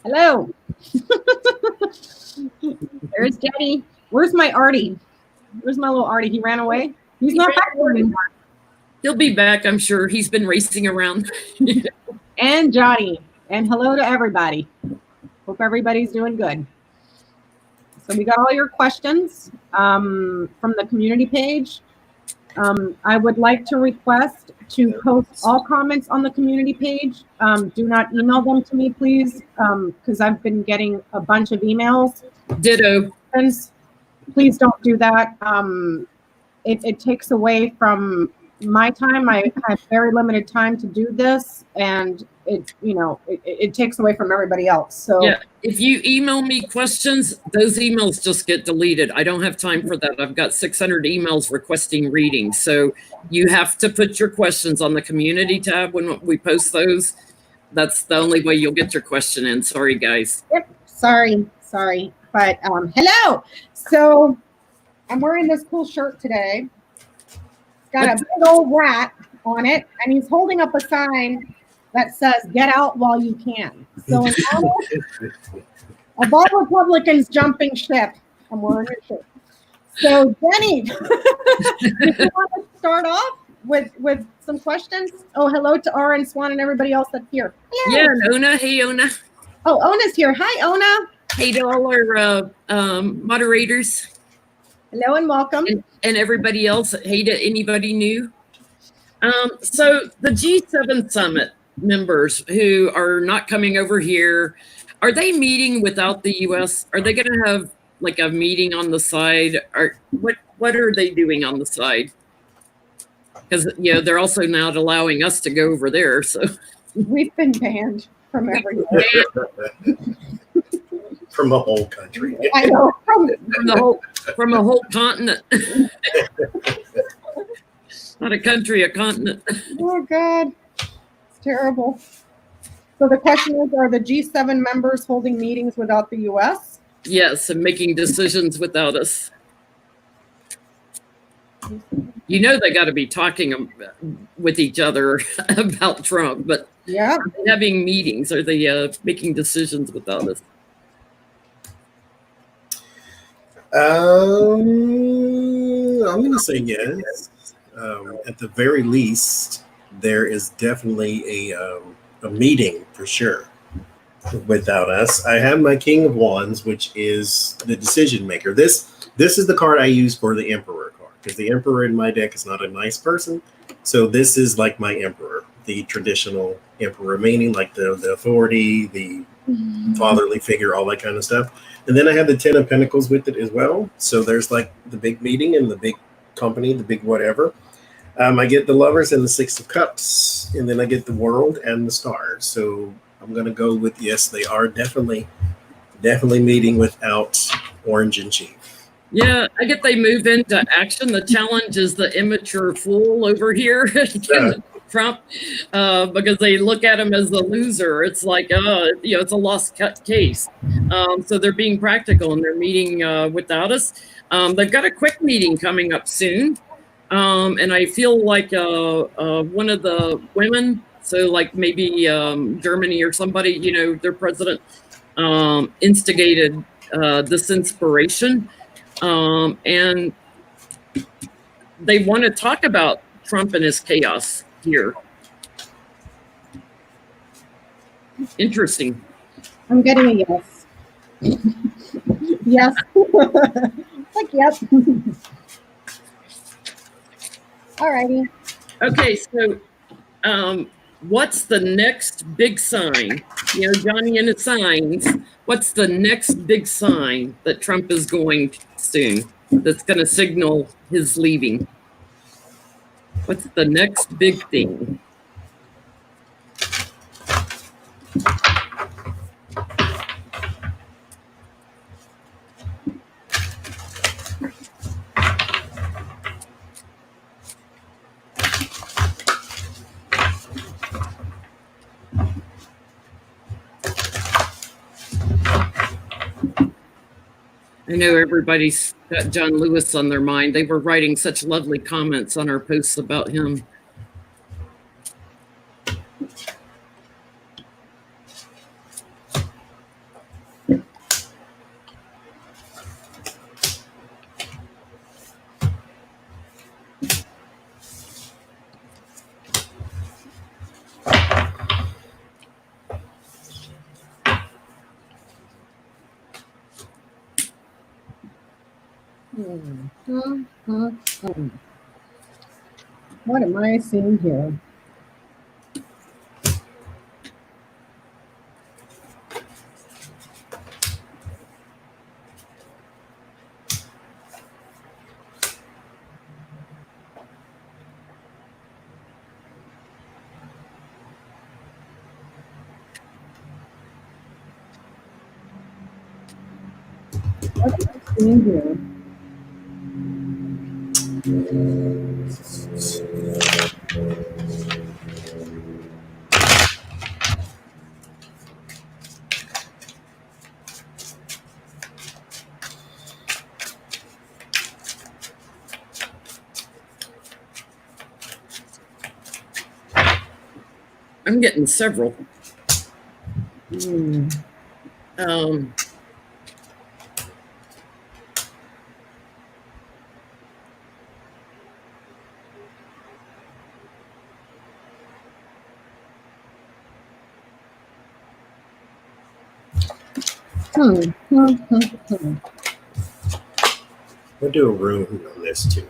Hello. There's Jenny. Where's my Artie? Where's my little Artie? He ran away. He's not back there anymore. He'll be back, I'm sure. He's been racing around. And Johnie. And hello to everybody. Hope everybody's doing good. So we got all your questions from the community page. I would like to request to post all comments on the community page. Do not email them to me, please, because I've been getting a bunch of emails. Ditto. Please don't do that. It takes away from my time. I have very limited time to do this, and it takes away from everybody else. So yeah, if you email me questions, those emails just get deleted. I don't have time for that. I've got 600 emails requesting readings. So you have to put your questions on the community tab when we post those. That's the only way you'll get your question in. Sorry, guys. Yep. Sorry. But hello. So I'm wearing this cool shirt today. It's got a big old rat on it, and he's holding up a sign that says "Get out while you can." So in honor of all Republicans jumping ship, I'm wearing a shirt. So Jenny, do you want to start off with some questions? Oh, hello to Ara and Swan and everybody else that's here. Hello. Yeah, and Ona. Hey, Ona. Oh, Ona's here. Hi, Ona. Hey to all our moderators. Hello and welcome. And everybody else. Hey to anybody new. So the G7 summit members who are not coming over here, are they meeting without the U.S.? Are they going to have like a meeting on the side? Or what are they doing on the side? Because they're also not allowing us to go over there. So we've been banned from everywhere. From a whole country. I know. From a whole continent. Not a country, a continent. Oh, God. It's terrible. So the question is, are the G7 members holding meetings without the U.S.? Yes, and making decisions without us. They got to be talking with each other about Trump, but yeah, having meetings, are they making decisions without us? I'm going to say yes. At the very least, there is definitely a meeting for sure without us. I have my King of Wands, which is the decision maker. This is the card I use for the Emperor card, because the Emperor in my deck is not a nice person. So this is like my Emperor, the traditional Emperor, meaning like the authority, the fatherly figure, all that kind of stuff. And then I have the 10 of Pentacles with it as well. So there's like the big meeting and the big company, the big whatever. I get the Lovers and the 6 of Cups, and then I get the World and the Stars. So I'm going to go with yes, they are definitely meeting without Orange and Chief. Yeah, I get they move into action. The challenge is the immature fool over here. Trump, because they look at him as the loser. It's like, it's a lost case. So they're being practical and they're meeting without us. They've got a quick meeting coming up soon. And I feel like one of the women, so like maybe Germany or somebody, their president instigated this inspiration. And they want to talk about Trump and his chaos here. Interesting. I'm getting a yes. Yes. Like, yep. Alrighty. Okay, so what's the next big sign? Johnie and his signs. What's the next big sign that Trump is going soon that's going to signal his leaving? What's the next big thing? I know everybody's got John Lewis on their mind. They were writing such lovely comments on our posts about him. What am I seeing here? What am I seeing here? I'm getting several. Hmm. We'll do a room on this too.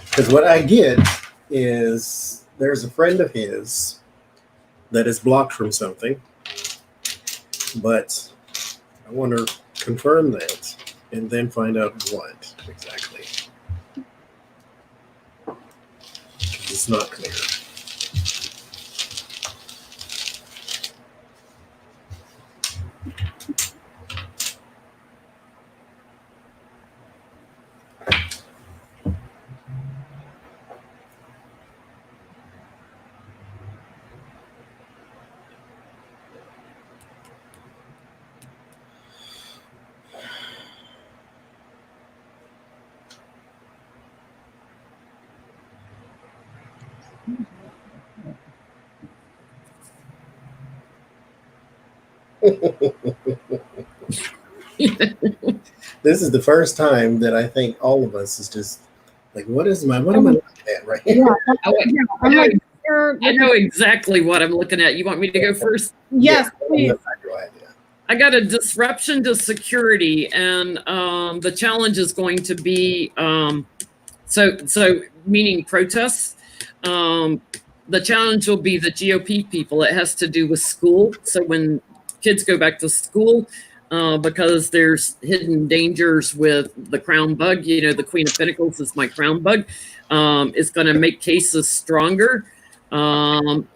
Because what I get is there's a friend of his that is blocked from something, but I want to confirm that and then find out what exactly. It's not clear. This is the first time that I think all of us is just like, what am I looking at right Yeah, here? I'm like, I know exactly what I'm looking at. You want me to go first? yes, please. I got a disruption to security, and the challenge is going to be so meaning protests. The challenge will be the GOP people. It has to do with school. So when kids go back to school, because there's hidden dangers with the crown bug, you know, the Queen of Pentacles is my crown bug. It's going to make cases stronger, and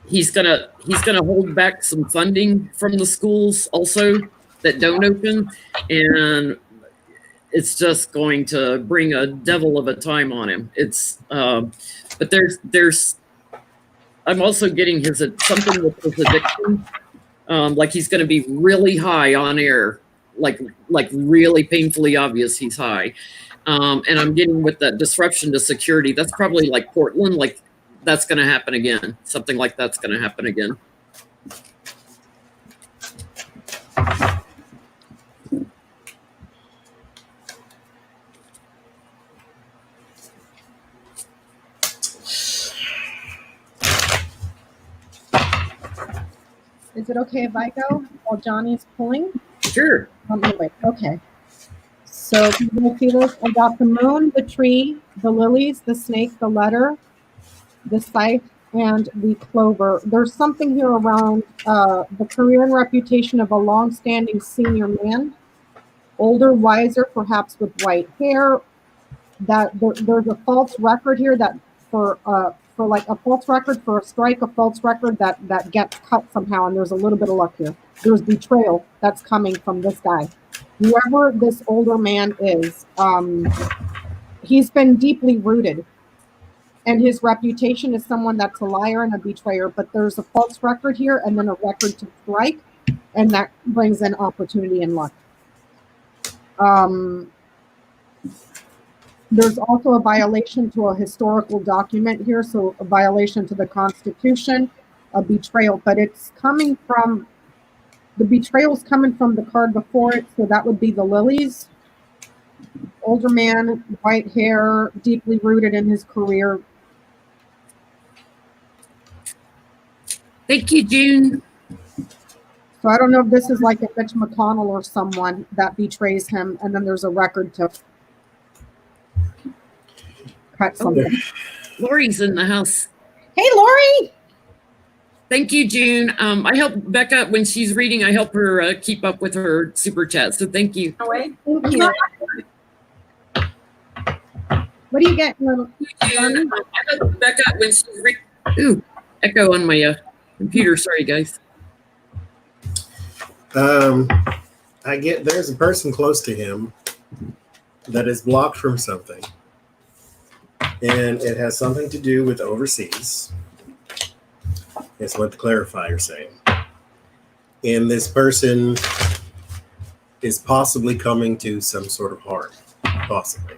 he's gonna hold back some funding from the schools also that don't open, and it's just going to bring a devil of a time on him. It's but there's I'm also getting something with his addiction. Like he's going to be really high on air, like really painfully obvious he's high. And I'm getting with that disruption to security. That's probably like Portland, like that's going to happen again. Something like that's going to happen again. Is it okay if I go while Johnny's pulling? Sure. Wait. Okay. So can you see this? I got the moon, the tree, the lilies, the snake, the letter, the scythe, and the clover. There's something here around the career and reputation of a long-standing senior man, older, wiser, perhaps with white hair. That there's a false record here that for like a false record for a strike, a false record that gets cut somehow, and there's a little bit of luck here. There's betrayal that's coming from this guy. Whoever this older man is, he's been deeply rooted, and his reputation is someone that's a liar and a betrayer, but there's a false record here and then a record to strike, and that brings in opportunity and luck. There's also a violation to a historical document here, so a violation to the Constitution, a betrayal, but it's coming from, the betrayal's coming from the card before it, so that would be the lilies. Older man, white hair, deeply rooted in his career. Thank you, June. So I don't know if this is like a Mitch McConnell or someone that betrays him, and then there's a record to cut something. Lori's in the house. Hey, Lori! Thank you, June. I help Becca when she's reading. I help her keep up with her super chat. So thank you. Thank you. What do you get, little June, I help Becca when she's reading. Ooh, echo on my computer. Sorry, guys. I get there's a person close to him that is blocked from something, and it has something to do with overseas. Is what the clarifier is saying. And this person is possibly coming to some sort of harm, possibly.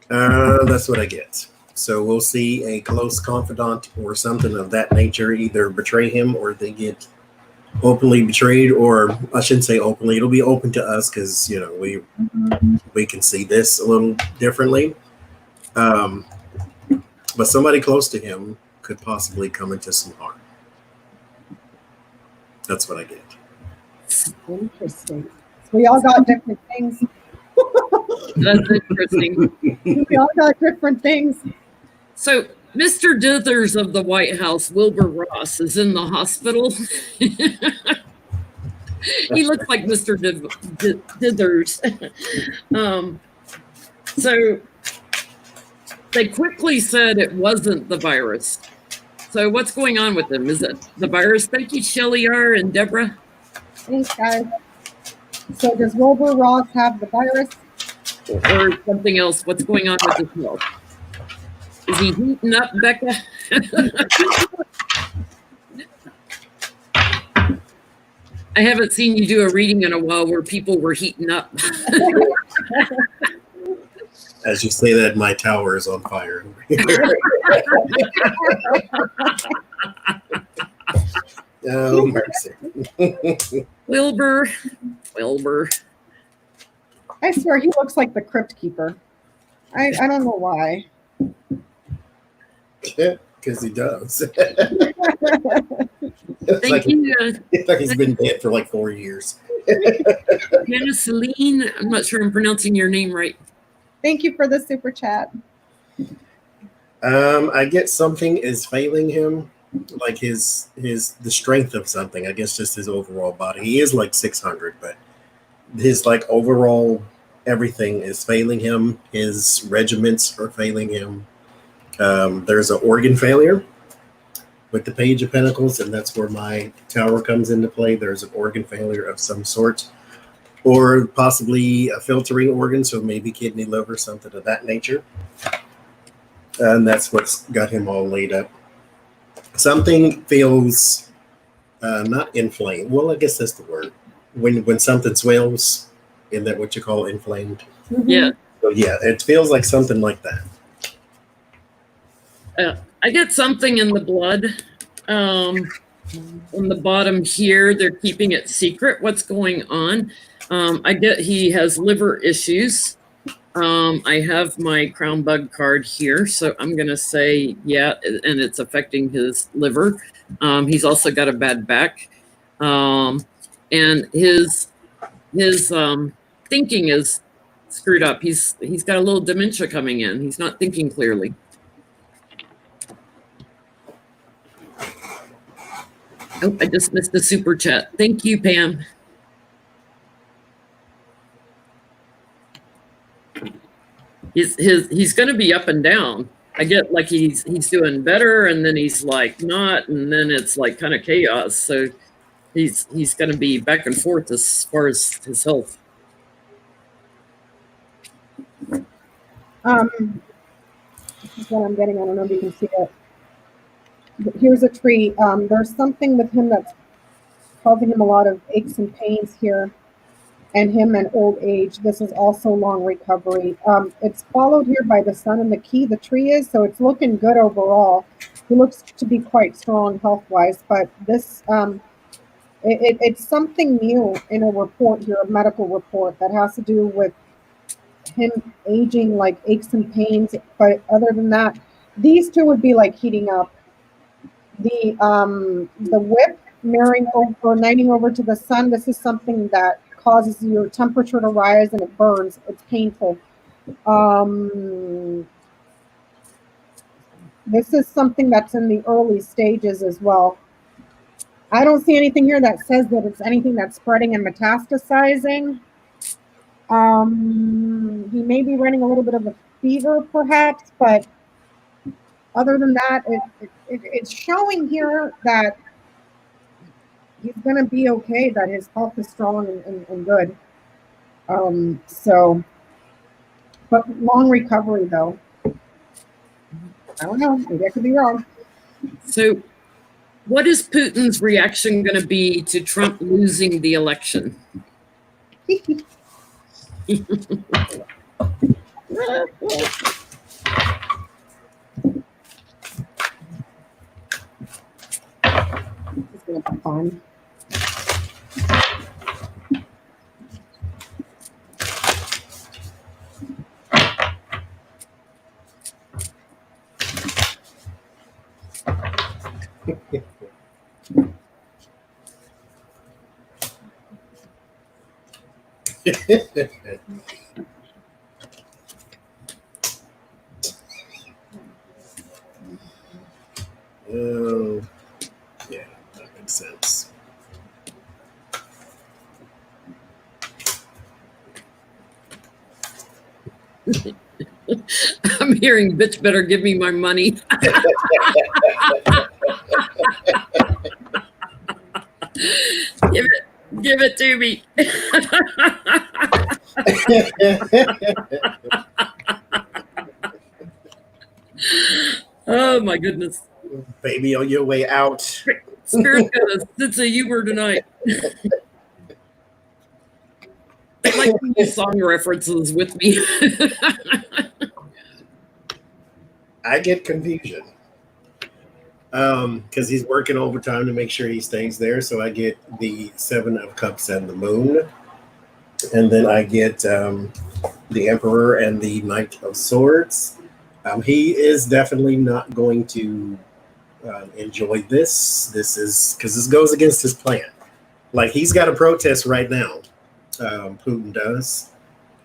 That's what I get. So we'll see a close confidant or something of that nature either betray him or they get openly betrayed, or I shouldn't say openly. It'll be open to us because, you know, we can see this a little differently. But somebody close to him could possibly come into some harm. That's what I get. Interesting. So we all got different things. That's interesting. We all got different things. So, Mr. Dithers of the White House, Wilbur Ross, is in the hospital. He looks like Mr. Dithers. So, they quickly said it wasn't the virus. So, what's going on with him? Is it the virus? Thank you, Shelly R. and Deborah. Thanks, guys. So does Wilbur Ross have the virus? Or something else? What's going on with his health? Is he heating up, Becca? I haven't seen you do a reading in a while where people were heating up. As you say that, my tower is on fire. Oh, mercy. Wilbur. I swear he looks like the Crypt Keeper. I don't know why. Because he does. Thank you. It's like he's been dead for like 4 years. Hannah Celine. I'm not sure I'm pronouncing your name right. Thank you for the super chat. I get something is failing him, like the strength of something. I guess just his overall body. He is like 600, but his like overall everything is failing him. His regiments are failing him. There's an organ failure with the Page of Pentacles, and that's where my tower comes into play. There's an organ failure of some sort, or possibly a filtering organ, so maybe kidney, liver, something of that nature. And that's what's got him all laid up. Something feels not inflamed. Well, I guess that's the word. When something swells, isn't that what you call inflamed? Yeah. So yeah, it feels like something like that. I get something in the blood. On the bottom here, they're keeping it secret what's going on. I get he has liver issues. I have my crown bug card here, so I'm going to say, yeah, and it's affecting his liver. He's also got a bad back. And his thinking is screwed up. He's got a little dementia coming in. He's not thinking clearly. Oh, I just missed the super chat. Thank you, Pam. He's going to be up and down. I get like he's doing better, and then he's like not, and then it's like kind of chaos. So he's going to be back and forth as far as his health. This is what I'm getting. I don't know if you can see it. But here's a tree. There's something with him that's causing him a lot of aches and pains here, and him and old age. This is also long recovery. It's followed here by the sun and the key. The tree is, so it's looking good overall. He looks to be quite strong health-wise, but this It's something new in a report here, a medical report that has to do with him aging, like aches and pains. But other than that, these two would be like heating up. The whip mirroring over, nighting over to the sun. This is something that causes your temperature to rise and it burns. It's painful. This is something that's in the early stages as well. I don't see anything here that says that it's anything that's spreading and metastasizing. He may be running a little bit of a fever, perhaps, but other than that, it's showing here that he's going to be okay, that his health is strong and good. But long recovery, though. I don't know. Maybe I could be wrong. So what is Putin's reaction going to be to Trump losing the election? It's going to be fun. Oh, yeah, that makes sense. I'm hearing, bitch better give me my money. Give it to me. Oh my goodness. Baby, on your way out. Spirit got a sense of humor tonight. I like these song references with me. I get confusion. Because he's working overtime to make sure he stays there. So I get the 7 of Cups and the Moon. And then I get the Emperor and the Knight of Swords. He is definitely not going to enjoy this. This is because this goes against his plan. Like, he's got a protest right now. Putin does,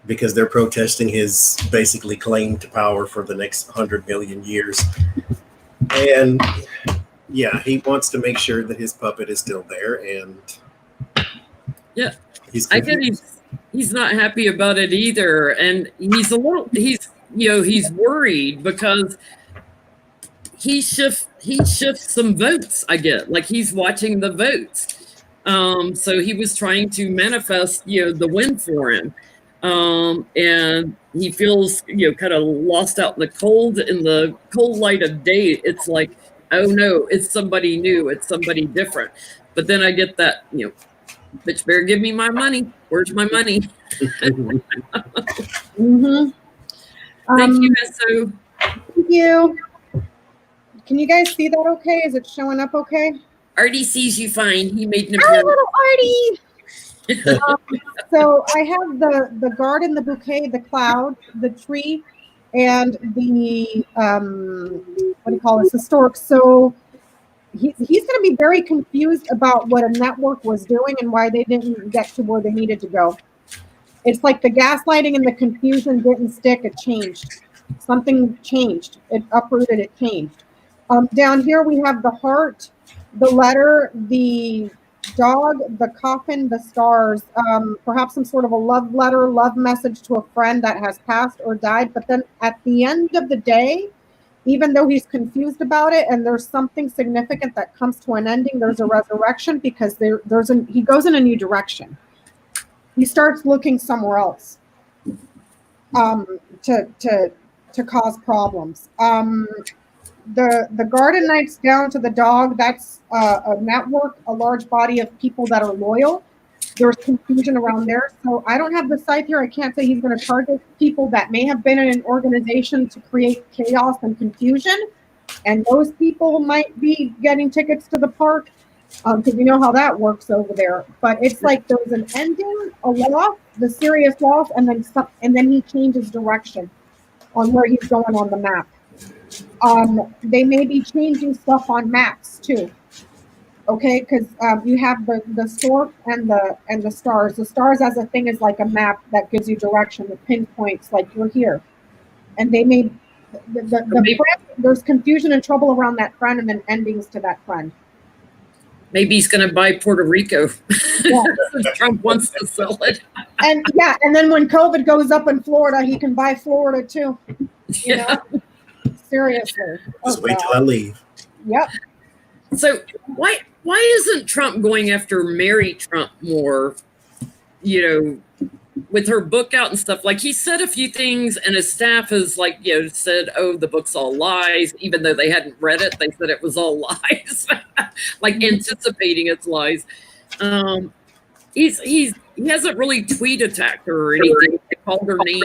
because they're protesting his basically claim to power for the next 100 million years. And yeah, he wants to make sure that his puppet is still there. And yeah, I get he's not happy about it either. And he's worried because he shifts some votes, I get. Like, he's watching the votes. So he was trying to manifest, the win for him. And he feels, kind of lost out in the cold light of day. It's like, oh no, it's somebody new. It's somebody different. But then I get that, bitch better give me my money. Where's my money? Mm-hmm. Thank you, Esso. Thank you. Can you guys see that okay? Is it showing up okay? Artie sees you fine. He made an Hi, appearance. little Artie. So I have the garden, the bouquet, the cloud, the tree, and the what do you call this? The stork. So he's going to be very confused about what a network was doing and why they didn't get to where they needed to go. It's like the gaslighting and the confusion didn't stick. It changed. Something changed. It uprooted. It changed. Down here we have the heart, the letter, the dog, the coffin, the stars, perhaps some sort of a love letter, love message to a friend that has passed or died. But then at the end of the day, even though he's confused about it and there's something significant that comes to an ending, there's a resurrection because he goes in a new direction. He starts looking somewhere else to cause problems. The garden knights down to the dog, that's a network, a large body of people that are loyal. There's confusion around there. So I don't have the site here. I can't say he's going to target people that may have been in an organization to create chaos and confusion. And those people might be getting tickets to the park. Because you know how that works over there. But it's like there's an ending, a loss, the serious loss, and then he changes direction on where he's going on the map. They may be changing stuff on maps too. Okay, because you have the storm and the stars. The stars as a thing is like a map that gives you direction, that pinpoints like you're here. And they may the friend, there's confusion and trouble around that friend, and then endings to that friend. Maybe he's going to buy Puerto Rico. Yeah. Trump wants to sell it. And yeah, and then when COVID goes up in Florida, he can buy Florida too. You know? Seriously. Just wait till I leave. Yep. So why isn't Trump going after Mary Trump more, with her book out and stuff? Like, he said a few things and his staff has said, oh, the book's all lies, even though they hadn't read it. They said it was all lies, like anticipating it's lies. He hasn't really tweet attacked her or anything. He called her names.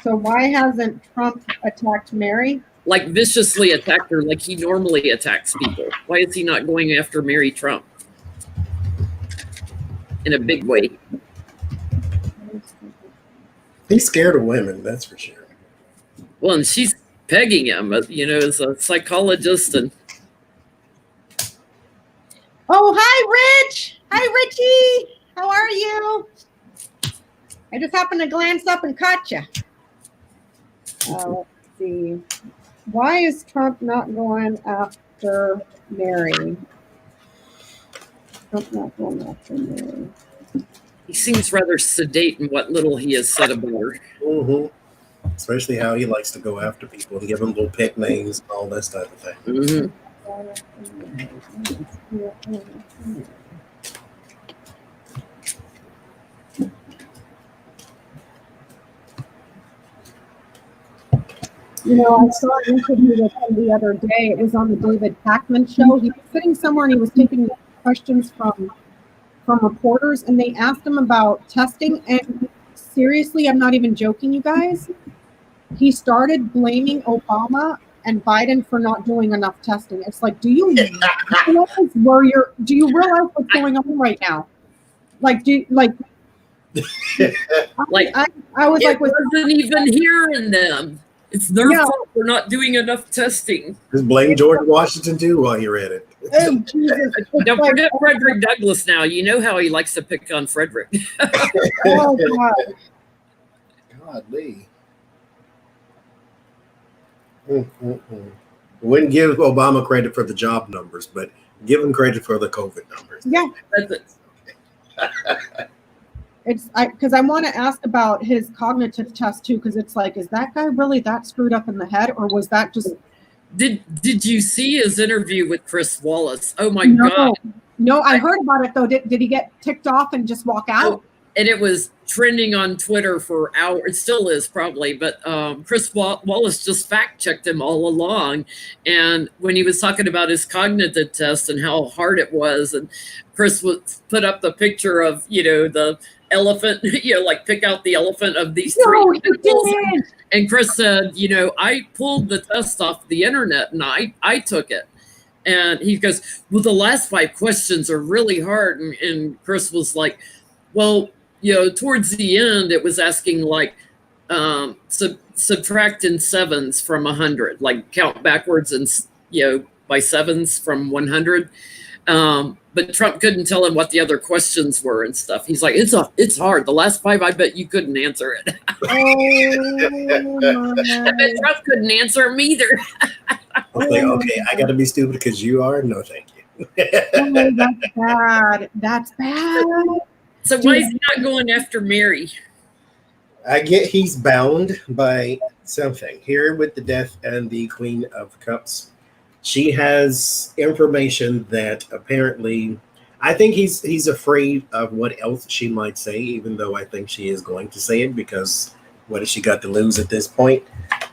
So why hasn't Trump attacked Mary? Like, viciously attacked her like he normally attacks people. Why is he not going after Mary Trump in a big way? He's scared of women, that's for sure. Well, and she's pegging him, as a psychologist. And oh, hi, Rich. Hi, Richie. How are you? I just happened to glance up and caught you. Let's see. Why is Trump not going after Mary? Trump not going after Mary. he seems rather sedate in what little he has said about her. Mm-hmm. Especially how he likes to go after people and give them little pet names and all that type of thing. Mm-hmm. You know, I saw an interview with him the other day. It was on the David Pakman show. He was sitting somewhere and he was taking questions from reporters, and they asked him about testing. And seriously, I'm not even joking, you guys. He started blaming Obama and Biden for not doing enough testing. It's like, do you realize what's going on right now? Like, I was like, wasn't even hearing them. It's their fault for not doing enough testing. Just blame George Washington too while you're at it. Oh, Jesus. Don't forget Frederick Douglass now. You know how he likes to pick on Frederick. Oh, God. Godly. Wouldn't give Obama credit for the job numbers, but give him credit for the COVID numbers. Yeah. That's it. It's because I want to ask about his cognitive test too, because it's like, is that guy really that screwed up in the head, or was that just? Did you see his interview with Chris Wallace? Oh my God! No, I heard about it though. Did he get ticked off and just walk out? Oh, and it was trending on Twitter for hours. It still is probably, but Chris Wallace just fact checked him all along. And when he was talking about his cognitive test and how hard it was, and Chris would put up the picture of the elephant, like pick out the elephant of these three people. And Chris said, I pulled the test off the internet and I took it. And he goes, well, the last 5 questions are really hard. And Chris was like, well, towards the end, it was asking like subtract in sevens from 100, like count backwards and, by sevens from 100. But Trump couldn't tell him what the other questions were and stuff. He's like, it's hard. The last 5, I bet you couldn't answer it. I bet Trump couldn't answer them either. Like, okay, I got to be stupid because you are? No, thank you. Oh, that's bad. That's bad. So why is he not going after Mary? I get he's bound by something. Here with the death and the Queen of Cups, she has information that apparently, I think he's afraid of what else she might say, even though I think she is going to say it, because what has she got to lose at this point?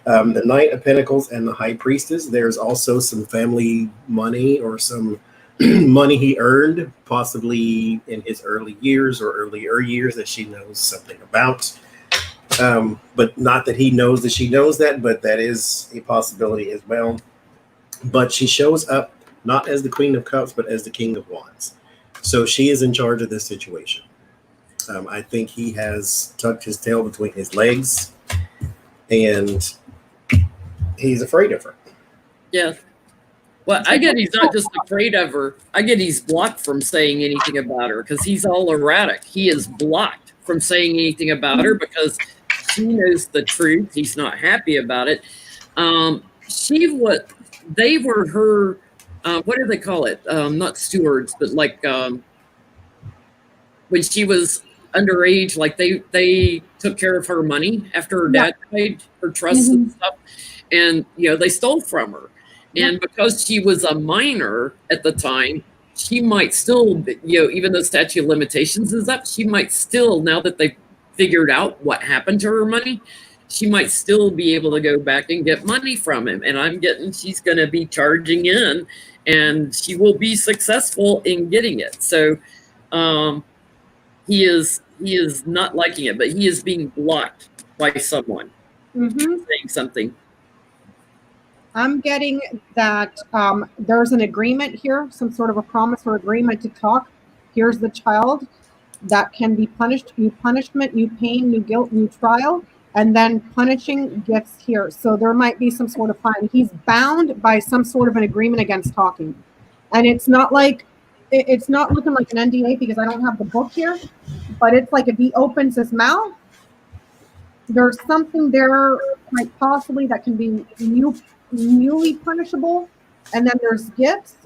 The Knight of Pentacles and the High Priestess, there's also some family money or some money he earned, possibly in his early years or earlier years, that she knows something about. But not that he knows that she knows that, but that is a possibility as well. But she shows up not as the Queen of Cups, but as the King of Wands. So she is in charge of this situation. I think he has tucked his tail between his legs, and he's afraid of her. Yeah. Well, I get he's not just afraid of her. I get he's blocked from saying anything about her because he's all erratic. He is blocked from saying anything about her because she knows the truth. He's not happy about it. They were her, what do they call it? Not stewards, but like when she was underage, like they took care of her money after her dad died, her trusts and stuff. And, they stole from her. And because she was a minor at the time, she might still, even though statute of limitations is up, she might still, now that they've figured out what happened to her money, she might still be able to go back and get money from him. And I'm getting she's going to be charging in, and she will be successful in getting it. So he is not liking it, but he is being blocked by someone saying something. I'm getting that there's an agreement here, some sort of a promise or agreement to talk. Here's the child that can be punished, new punishment, new pain, new guilt, new trial, and then punishing gifts here. So there might be some sort of fine. He's bound by some sort of an agreement against talking. And it's not like, it's not looking like an NDA because I don't have the book here, but it's like if he opens his mouth, there's something there quite possibly that can be newly punishable, and then there's gifts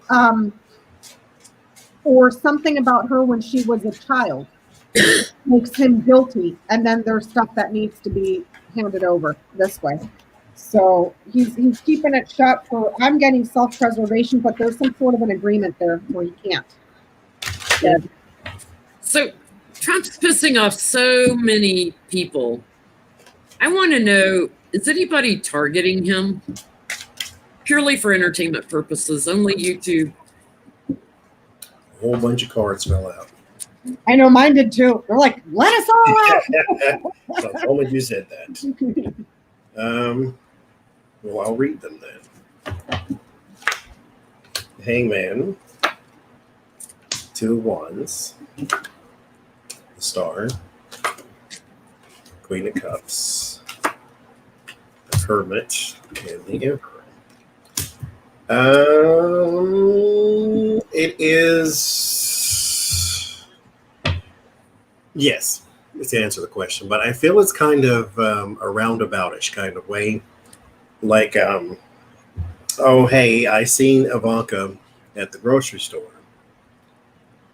or something about her when she was a child makes him guilty, and then there's stuff that needs to be handed over this way. So he's keeping it shut for, I'm getting self-preservation, but there's some sort of an agreement there where he can't. Yeah. So Trump's pissing off so many people. I want to know, is anybody targeting him? Purely for entertainment purposes, only YouTube. A whole bunch of cards fell out. I know mine did too. They're like, let us all out. So the moment you said that. Well, I'll read them then. Hangman, 2 wands, the Star, Queen of Cups, the Hermit, and the Emperor. It is, yes, it's to answer the question, but I feel it's kind of a roundaboutish kind of way. Like, oh, hey, I seen Ivanka at the grocery store.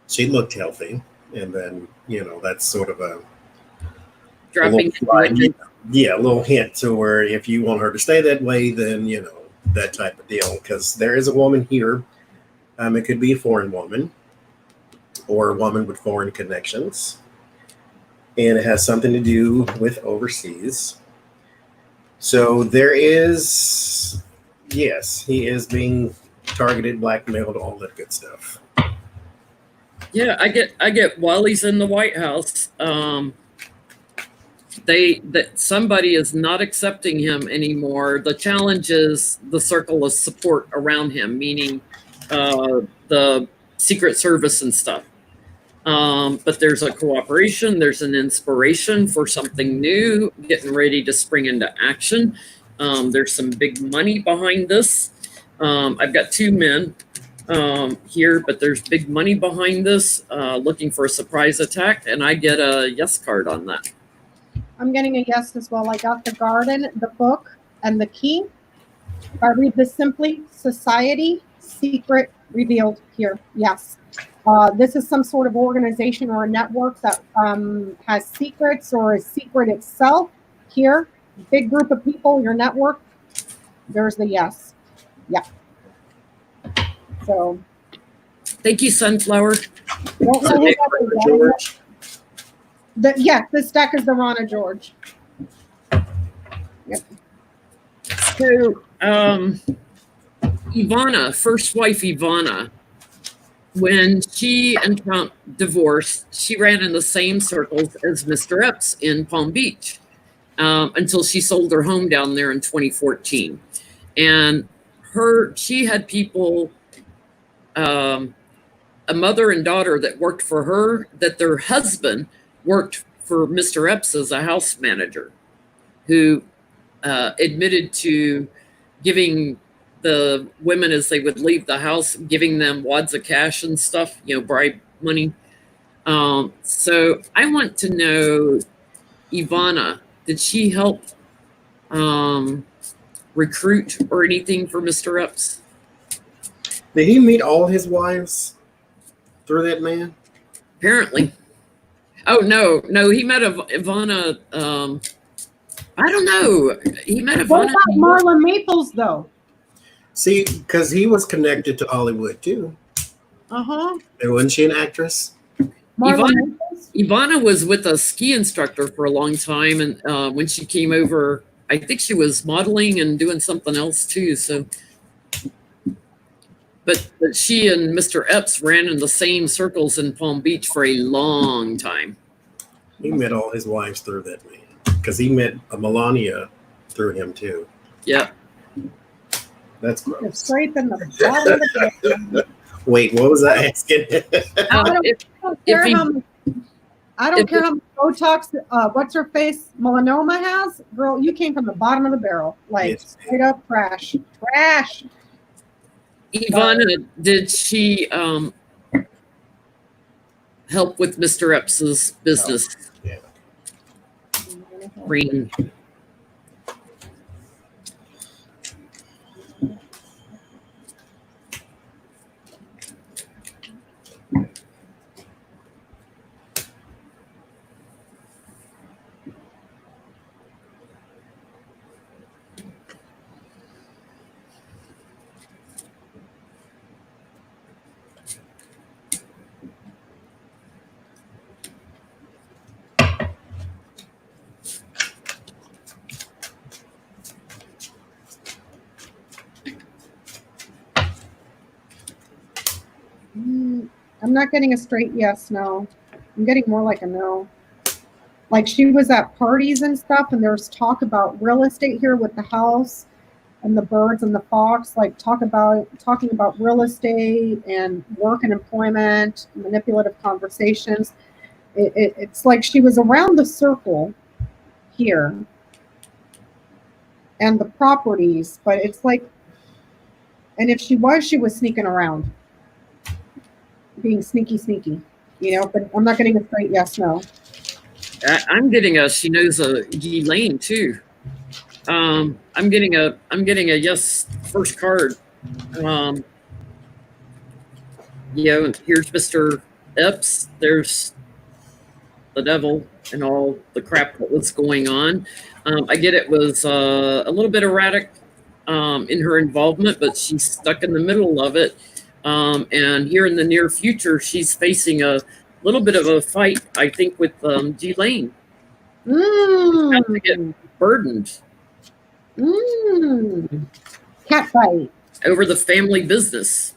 She looked healthy. And then, that's sort of a Dropping a little hint to where if you want her to stay that way, then, that type of deal. Because there is a woman here. It could be a foreign woman or a woman with foreign connections. And it has something to do with overseas. So there is, yes, he is being targeted, blackmailed, all that good stuff. Yeah, I get while he's in the White House, that somebody is not accepting him anymore. The challenge is the circle of support around him, meaning the Secret Service and stuff. But there's a cooperation, there's an inspiration for something new, getting ready to spring into action. There's some big money behind this. I've got 2 men here, but there's big money behind this, looking for a surprise attack, and I get a yes card on that. I'm getting a yes as well. I got the garden, the book, and the key. If I read this simply, society, secret, revealed here. Yes. This is some sort of organization or a network that has secrets or is secret itself. Here, big group of people, your network. There's the yes. Yeah. So. Thank you, Sunflower. Don't know who that is. George. This deck is the Rana George. Yep. So, Ivana, first wife Ivana, when she and Trump divorced, she ran in the same circles as Mr. Epps in Palm Beach until she sold her home down there in 2014. And she had people a mother and daughter that worked for her, that their husband worked for Mr. Epps as a house manager, who admitted to giving the women, as they would leave the house, giving them wads of cash and stuff, bribe money. So I want to know, Ivana, did she help recruit or anything for Mr. Epps? Did he meet all his wives through that man? Apparently. Oh, no, he met Ivana. I don't know. He met Ivana. What about Marla Maples, though? See, because he was connected to Hollywood, too. Uh-huh. And wasn't she an actress? Ivana was with a ski instructor for a long time, and when she came over, I think she was modeling and doing something else too. So, but she and Mr. Epps ran in the same circles in Palm Beach for a long time. He met all his wives through that man, because he met Melania through him too. Yeah. That's gross. Scraping the bottom of the Wait, what was I asking? I don't care how much Botox, what's her face, melanoma has. Girl, you came from the bottom of the barrel. Like, Yes. straight up trash. Trash. Ivana, did she help with Mr. Epps's business? Yeah. Green. I'm not getting a straight yes, no. I'm getting more like a no. Like, she was at parties and stuff, and there's talk about real estate here with the house and the birds and the fox, like talking about real estate and work and employment, manipulative conversations. It's like she was around the circle here and the properties, but it's like, and if she was sneaking around, being sneaky, but I'm not getting a straight yes, no. I'm getting she knows Elaine too. I'm getting a yes first card. Here's Mr. Epps. There's the devil and all the crap that was going on. I get it was a little bit erratic in her involvement, but she's stuck in the middle of it. And here in the near future, she's facing a little bit of a fight, I think, with Elaine. Has to get burdened. Cat fight. Over the family business.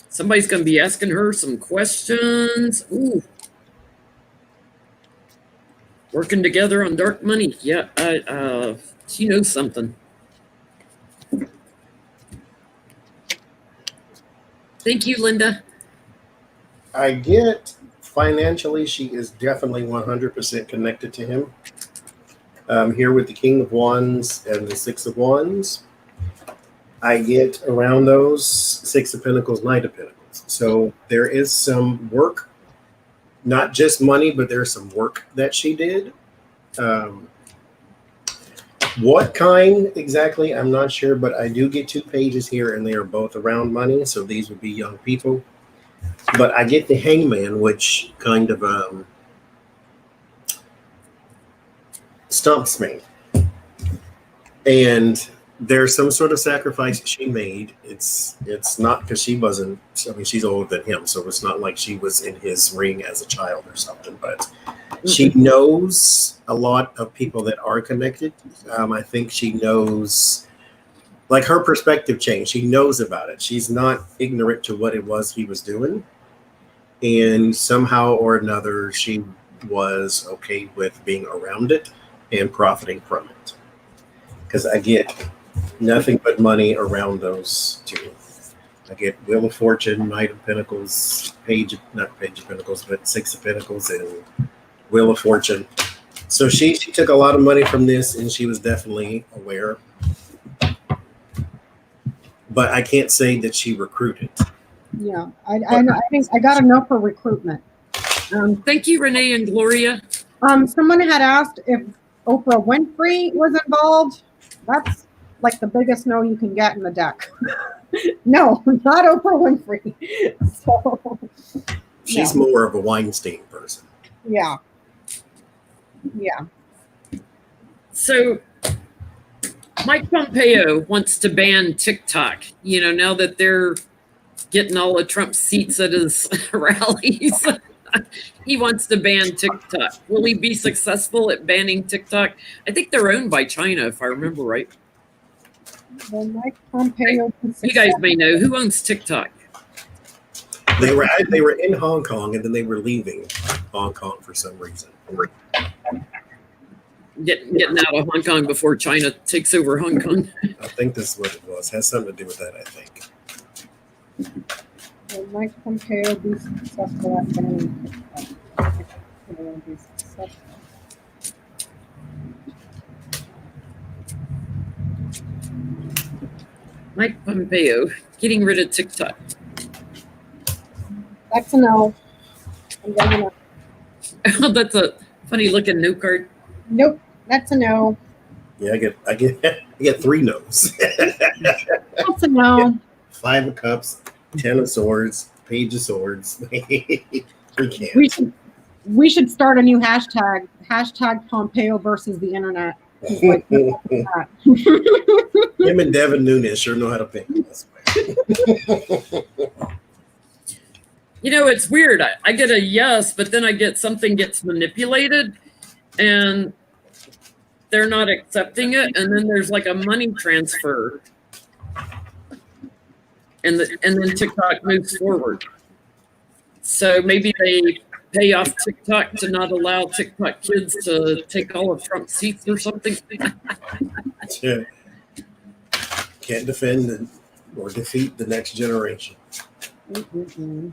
Somebody's going to be asking her some questions. Ooh. Working together on dark money. Yeah, she knows something. Thank you, Linda. I get financially, she is definitely 100% connected to him. Here with the King of Wands and the Six of Wands, I get around those Six of Pentacles, Knight of Pentacles. So there is some work, not just money, but there's some work that she did. What kind exactly, I'm not sure, but I do get 2 pages here, and they are both around money. So these would be young people. But I get the Hangman, which kind of stumps me. And there's some sort of sacrifice she made. It's not because she wasn't, I mean, she's older than him, so it's not like she was in his ring as a child or something, but she knows a lot of people that are connected. I think she knows, like, her perspective changed. She knows about it. She's not ignorant to what it was he was doing. And somehow or another, she was okay with being around it and profiting from it. Because I get nothing but money around those 2. I get Wheel of Fortune, Knight of Pentacles, not Page of Pentacles, but Six of Pentacles and Wheel of Fortune. So she took a lot of money from this, and she was definitely aware. But I can't say that she recruited. Yeah, I think I got enough for recruitment. Thank you, Renee and Gloria. Someone had asked if Oprah Winfrey was involved. That's like the biggest no you can get in the deck. No, not Oprah Winfrey. So She's more of a Weinstein person. Yeah. Yeah. So Mike Pompeo wants to ban TikTok, now that they're getting all of Trump's seats at his rallies. He wants to ban TikTok. Will he be successful at banning TikTok? I think they're owned by China, if I remember right. Well, Mike Pompeo. You guys may know. Who owns TikTok? They were in Hong Kong, and then they were leaving Hong Kong for some reason. Getting out of Hong Kong before China takes over Hong Kong. I think this is what it was. Has something to do with that, I think. Will Mike Pompeo be successful at banning TikTok? Will be successful. Mike Pompeo getting rid of TikTok. That's a no. I'm going to Oh, that's a funny looking note card. Nope, that's a no. Yeah, I get 3 no's. That's a no. 5 of Cups, 10 of Swords, Page of Swords. We can't. We should start a new hashtag. Hashtag Pompeo versus the internet. Like, Him and Devin Nunes sure know how to pick this way. It's weird. I get a yes, but then I get something gets manipulated and they're not accepting it. And then there's like a money transfer. And then TikTok moves forward. So maybe they pay off TikTok to not allow TikTok kids to take all of Trump's seats or something. Yeah. Can't defend or defeat the next generation. Mm-hmm.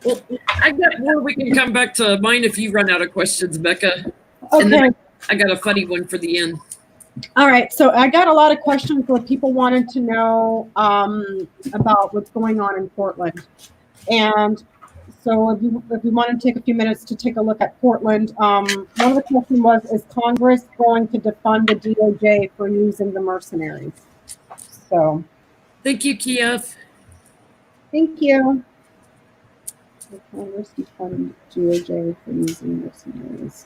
Well, I got more. We can come back to mine if you run out of questions, Becca. Okay. And then I got a funny one for the end. All right. So I got a lot of questions where people wanted to know about what's going on in Portland. And so if you want to take a few minutes to take a look at Portland, one of the questions was, is Congress going to defund the DOJ for using the mercenaries? So. Thank you, Kiev. Thank you. The Congress defund DOJ for using mercenaries.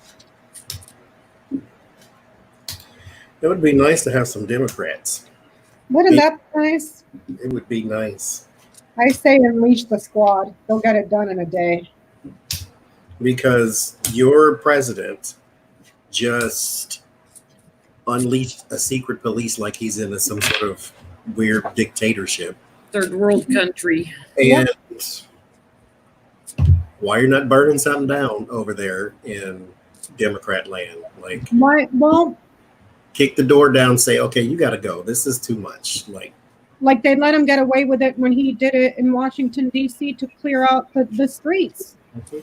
It would be nice to have some Democrats. Wouldn't that be nice? It would be nice. I say unleash the squad. They'll get it done in a day. Because your president just unleashed a secret police like he's in some sort of weird dictatorship. Third world country. And why you're not burning something down over there in Democrat land? Like, why? Well, kick the door down, say, okay, you got to go. This is too much. Like they let him get away with it when he did it in Washington, D.C. to clear out the streets.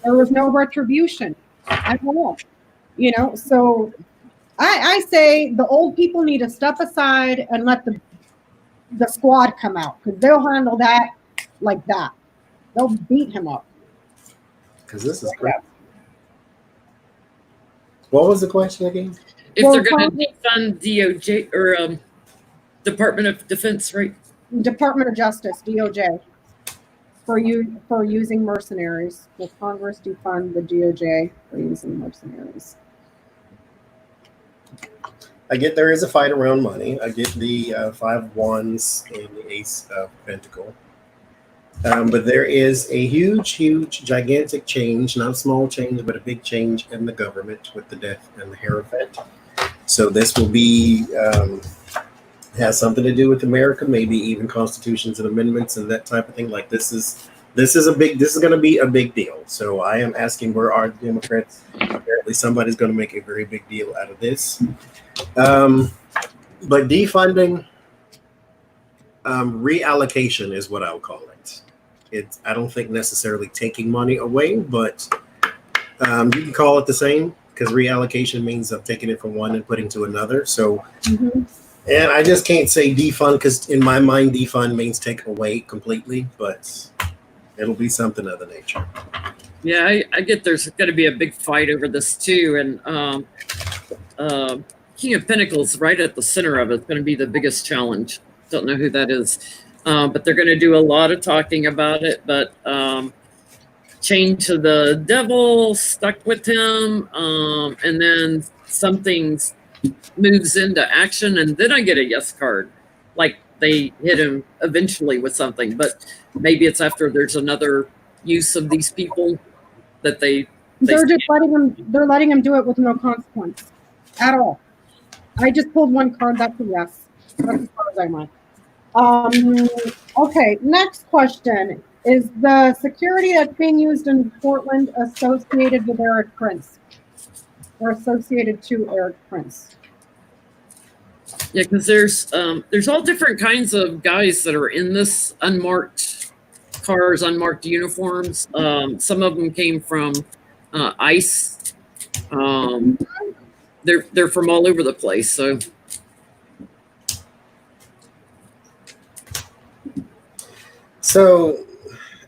There was no retribution at all. So I say the old people need to step aside and let the squad come out, because they'll handle that like that. They'll beat him up. Because this is great. What was the question again? If they're going to defund DOJ or Department of Defense, right? Department of Justice, DOJ, for using mercenaries. Will Congress defund the DOJ for using mercenaries? I get there is a fight around money. I get the 5 of Wands and the Ace of Pentacle. But there is a huge, gigantic change, not a small change, but a big change in the government with the death and the Hierophant. So this will be, has something to do with America, maybe even constitutions and amendments and that type of thing. Like this is going to be a big deal. So I am asking, where are the Democrats? Apparently somebody's going to make a very big deal out of this. But defunding, Reallocation is what I'll call it. I don't think necessarily taking money away, but you can call it the same, because reallocation means I'm taking it from one and putting to another. So, and I just can't say defund, because in my mind, defund means take away completely, but it'll be something of the nature. Yeah, I get there's going to be a big fight over this too, and King of Pentacles right at the center of it's going to be the biggest challenge. Don't know who that is, but they're going to do a lot of talking about it. But chained to the devil, stuck with him, and then something moves into action, and then I get a yes card, like they hit him eventually with something, but maybe it's after there's another use of these people that they're just letting him do it with no consequence at all. I just pulled one card. That's a yes. That's as far as I went. Okay, next question. Is the security that's being used in Portland associated with Eric Prince? Or associated to Eric Prince? Yeah, because there's all different kinds of guys that are in this unmarked cars, unmarked uniforms. Some of them came from ICE. They're from all over the place. So,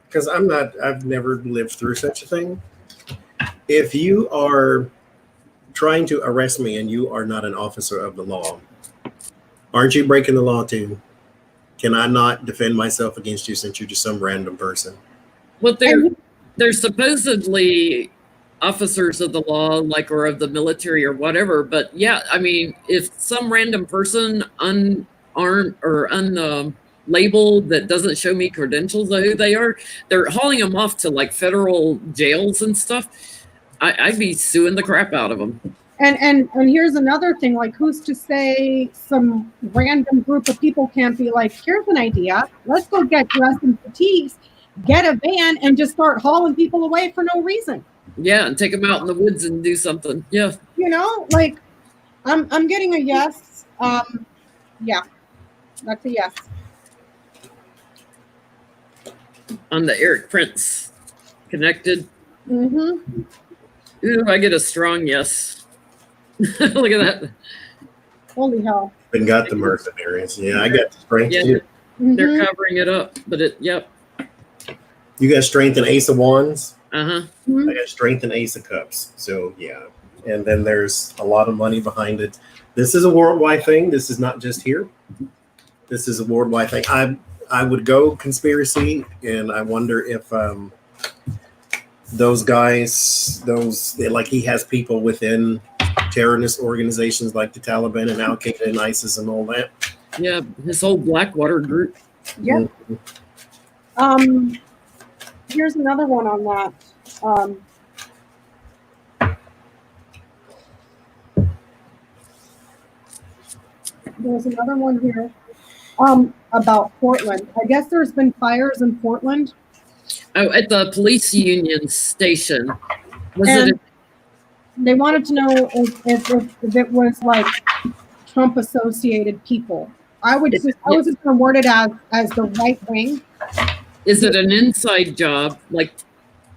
because I've never lived through such a thing. If you are trying to arrest me and you are not an officer of the law, aren't you breaking the law too? Can I not defend myself against you since you're just some random person? Well, they're supposedly officers of the law, like, or of the military or whatever. But yeah, I mean, if some random person unarmed or unlabeled that doesn't show me credentials of who they are, they're hauling them off to like federal jails and stuff. I'd be suing the crap out of them. And here's another thing, like, who's to say some random group of people can't be like, here's an idea, let's go get dressed in fatigues, get a van, and just start hauling people away for no reason. Yeah, and take them out in the woods and do something. Yeah. You know, like, I'm getting a yes. Yeah, that's a yes. On the Eric Prince connected. Mm-hmm. Ooh, I get a strong yes. Look at that. Holy hell. And got the mercenaries. Yeah, I got strength. Yeah, they're covering it up, but yep. You got strength and Ace of Wands. Uh-huh. I got strength and Ace of Cups. So yeah. And then there's a lot of money behind it. This is a worldwide thing. This is not just here. This is a worldwide thing. I would go conspiracy, and I wonder if those guys, like, he has people within terrorist organizations like the Taliban and Al Qaeda and ISIS and all that. Yeah, his whole Blackwater group. Yep. Here's another one on that. There's another one here about Portland. I guess there's been fires in Portland. Oh, at the police union station. They wanted to know if it was like Trump associated people. I was just going to word it as the right wing. Is it an inside job, like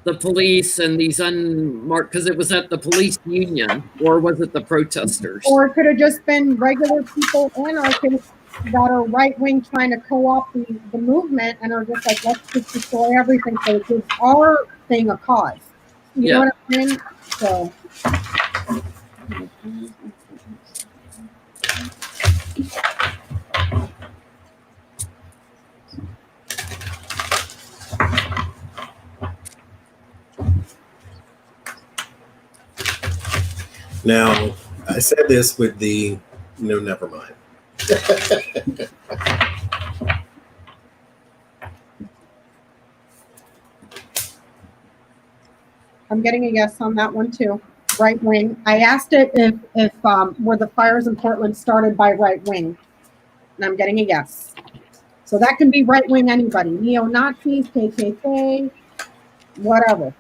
the police and these unmarked, because it was at the police union, or was it the protesters? Or it could have just been regular people, anarchists that are right wing trying to co-opt the movement and are just like, let's just destroy everything so it gives our thing a cause. You know what I mean? So. Now, I said this with the, no, never mind. I'm getting a yes on that one too. Right wing. I asked it if were the fires in Portland started by right wing, and I'm getting a yes. So that can be right wing anybody, neo-Nazis, KKK, whatever.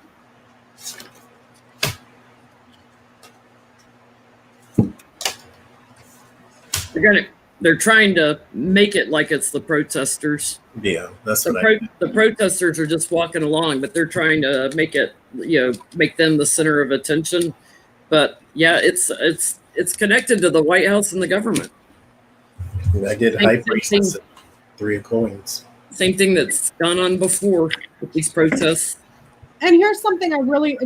They're they're trying to make it like it's the protesters. Yeah, that's the protesters are just walking along, but they're trying to make it, make them the center of attention. But yeah, it's connected to the White House and the government. I did high priests, 3 of coins. Same thing that's gone on before with these protests. And here's something I really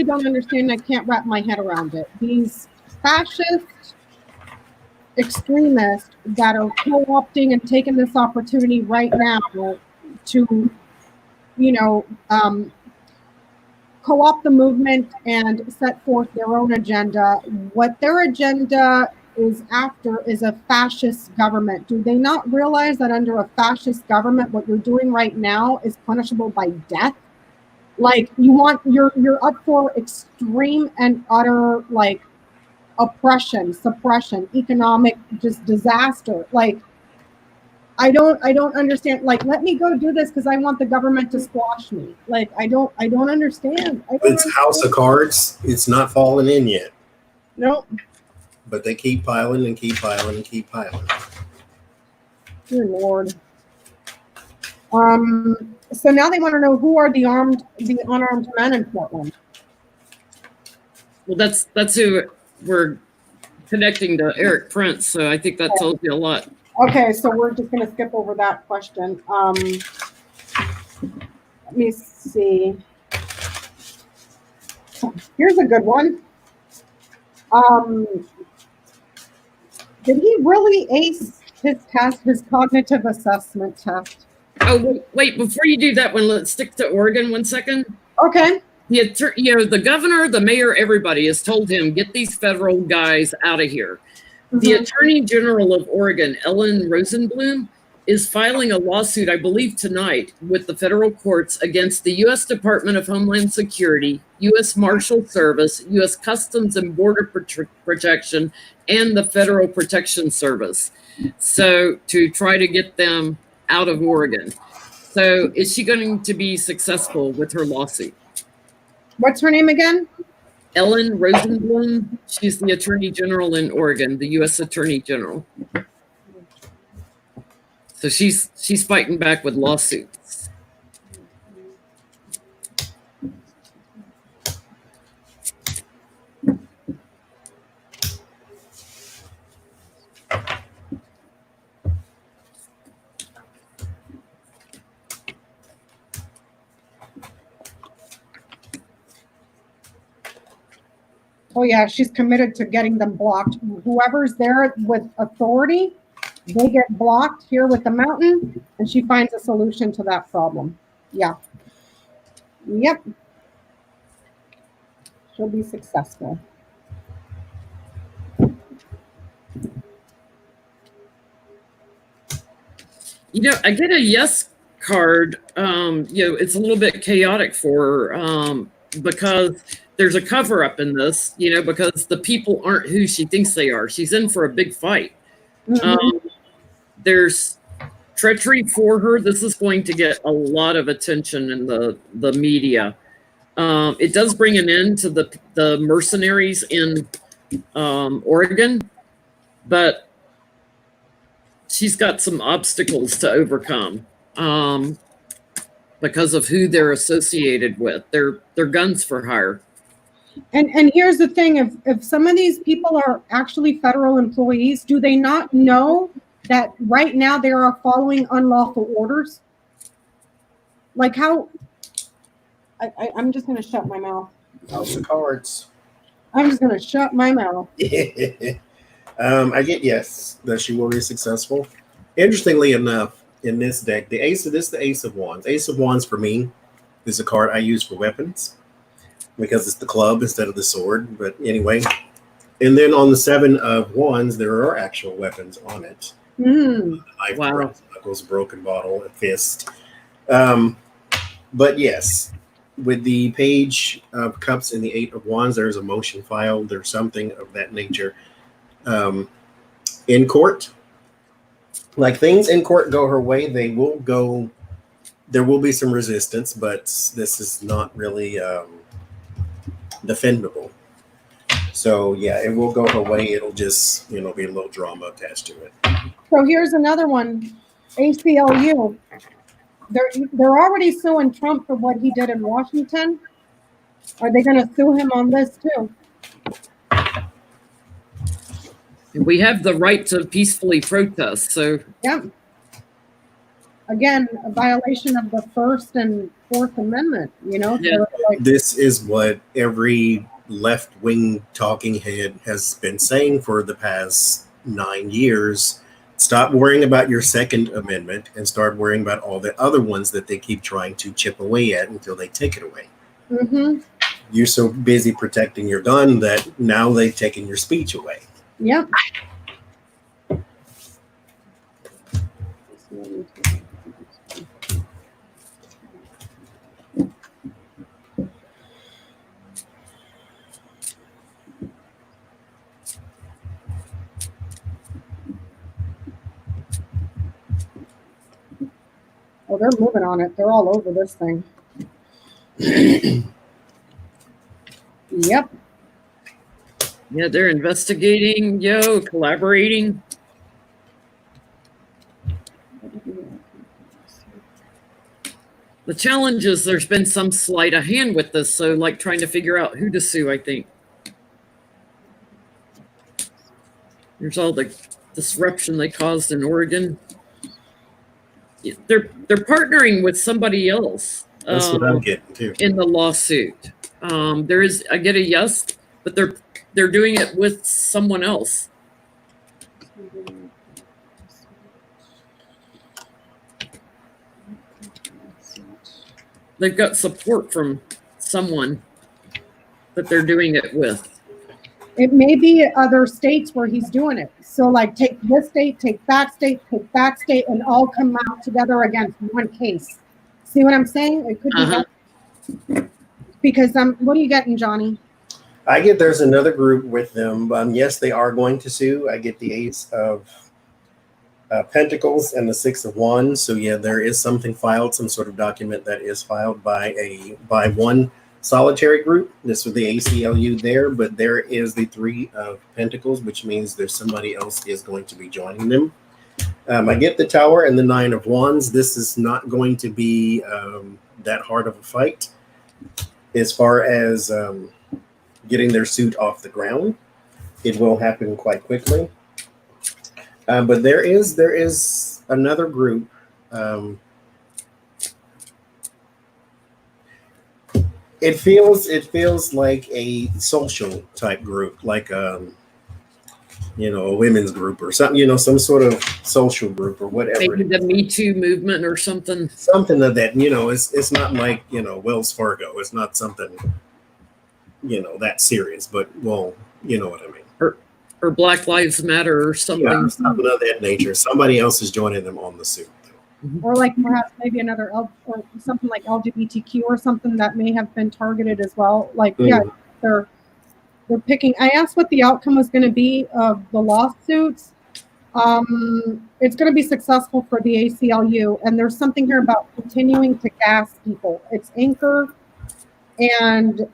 don't understand. I can't wrap my head around it. These fascist extremists that are co-opting and taking this opportunity right now to, co-opt the movement and set forth their own agenda. What their agenda is after is a fascist government. Do they not realize that under a fascist government, what you're doing right now is punishable by death? Like, you're up for extreme and utter, like, oppression, suppression, economic just disaster. Like, I don't understand. Like, let me go do this because I want the government to squash me. Like, I don't understand. It's House of Cards. It's not falling in yet. Nope. But they keep piling and keep piling and keep piling. Dear Lord. So now they want to know who are the unarmed men in Portland. Well, that's who we're connecting to, Eric Prince. So I think that tells you a lot. Okay, so we're just going to skip over that question. Let me see. Here's a good one. Did he really ace his test, his cognitive assessment test? Oh, wait, before you do that one, let's stick to Oregon 1 second. Okay. The governor, the mayor, everybody has told him, get these federal guys out of here. Mm-hmm. The Attorney General of Oregon, Ellen Rosenblum, is filing a lawsuit, I believe tonight, with the federal courts against the U.S. Department of Homeland Security, U.S. Marshal Service, U.S. Customs and Border Protection, and the Federal Protection Service. So to try to get them out of Oregon. So is she going to be successful with her lawsuit? What's her name again? Ellen Rosenblum. She's the Attorney General in Oregon, the U.S. Attorney General. So she's fighting back with lawsuits. Oh yeah, she's committed to getting them blocked. Whoever's there with authority, they get blocked here with the mountain, and she finds a solution to that problem. Yeah. Yep. She'll be successful. I get a yes card. It's a little bit chaotic for her because there's a cover up in this, because the people aren't who she thinks they are. She's in for a big fight. Mm-hmm. There's treachery for her. This is going to get a lot of attention in the media. It does bring an end to the mercenaries in Oregon, but she's got some obstacles to overcome because of who they're associated with. They're guns for hire. And here's the thing, if some of these people are actually federal employees, do they not know that right now they are following unlawful orders? Like how, I'm just going to shut my mouth. House of Cards. I'm just going to shut my mouth. I get yes, that she will be successful. Interestingly enough, in this deck, the Ace of Wands. Ace of Wands for me is a card I use for weapons because it's the club instead of the sword. But anyway, and then on the 7 of Wands, there are actual weapons on it. Knife, wow. knuckles, broken bottle, a fist. But yes, with the Page of Cups and the 8 of Wands, there's a motion filed. There's something of that nature. In court, like things in court go her way, they will go. There will be some resistance, but this is not really defendable. So yeah, it will go her way. It'll just be a little drama attached to it. So here's another one, ACLU. They're already suing Trump for what he did in Washington. Are they going to sue him on this too? We have the right to peacefully protest, so Yeah. Again, a violation of the First and Fourth Amendment, you know? Yeah. So, like, This is what every left-wing talking head has been saying for the past 9 years. Stop worrying about your Second Amendment and start worrying about all the other ones that they keep trying to chip away at until they take it away. mm-hmm. You're so busy protecting your gun that now they've taken your speech away. Yep. Oh, they're moving on it. They're all over this thing. Yep. yeah, they're investigating, collaborating. The challenge is there's been some sleight of hand with this, so like trying to figure out who to sue, I think. There's all the disruption they caused in Oregon. They're partnering with somebody else. That's what I'm getting to. In the lawsuit. I get a yes, but they're doing it with someone else. They've got support from someone that they're doing it with. It may be other states where he's doing it. So, like, take this state, take that state, and all come out together against one case. See what I'm saying? It could be that. Because what are you getting, Johnny? I get there's another group with them. Yes, they are going to sue. I get the Ace of Pentacles and the Six of Wands. So yeah, there is something filed, some sort of document that is filed by one solitary group. This was the ACLU there, but there is the Three of Pentacles, which means there's somebody else is going to be joining them. I get the Tower and the Nine of Wands. This is not going to be that hard of a fight as far as getting their suit off the ground. It will happen quite quickly. But there is another group. It feels like a social type group, like a women's group or something, some sort of social group or whatever. Maybe the Me Too movement or something. Something of that, it's not like, Wells Fargo. It's not something, that serious, but well, you know what I mean. Or Black Lives Matter or something. Yeah, something of that nature. Somebody else is joining them on the suit. Or like perhaps maybe another or something like LGBTQ or something that may have been targeted as well. Like, yeah, they're picking. I asked what the outcome was going to be of the lawsuits. It's going to be successful for the ACLU, and there's something here about continuing to gas people. It's Anchor and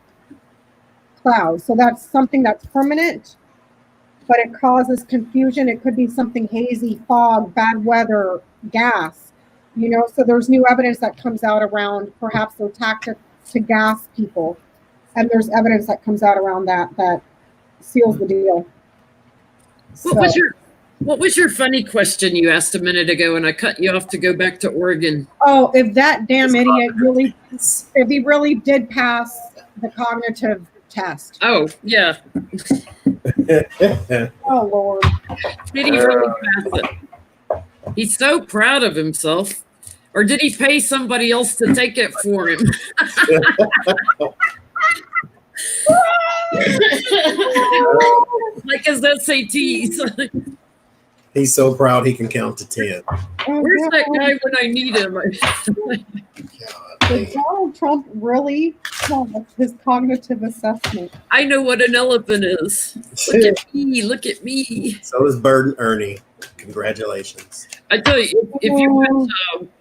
Cloud, so that's something that's permanent, but it causes confusion. It could be something hazy, fog, bad weather, gas. So there's new evidence that comes out around perhaps their tactics to gas people. And there's evidence that comes out around that seals the deal. What was your funny question you asked a minute ago and I cut you off to go back to Oregon? Oh, if that damn idiot if he really did pass the cognitive test. Oh, yeah. Oh, Lord. Did he really pass it? He's so proud of himself. Or did he pay somebody else to take it for him? Like his SATs. He's so proud he can count to 10. Where's that guy when I need him? Did Donald Trump really pass his cognitive assessment? I know what an elephant is. Look at me. Look at me. So does Bird and Ernie. Congratulations. I tell you, if you watch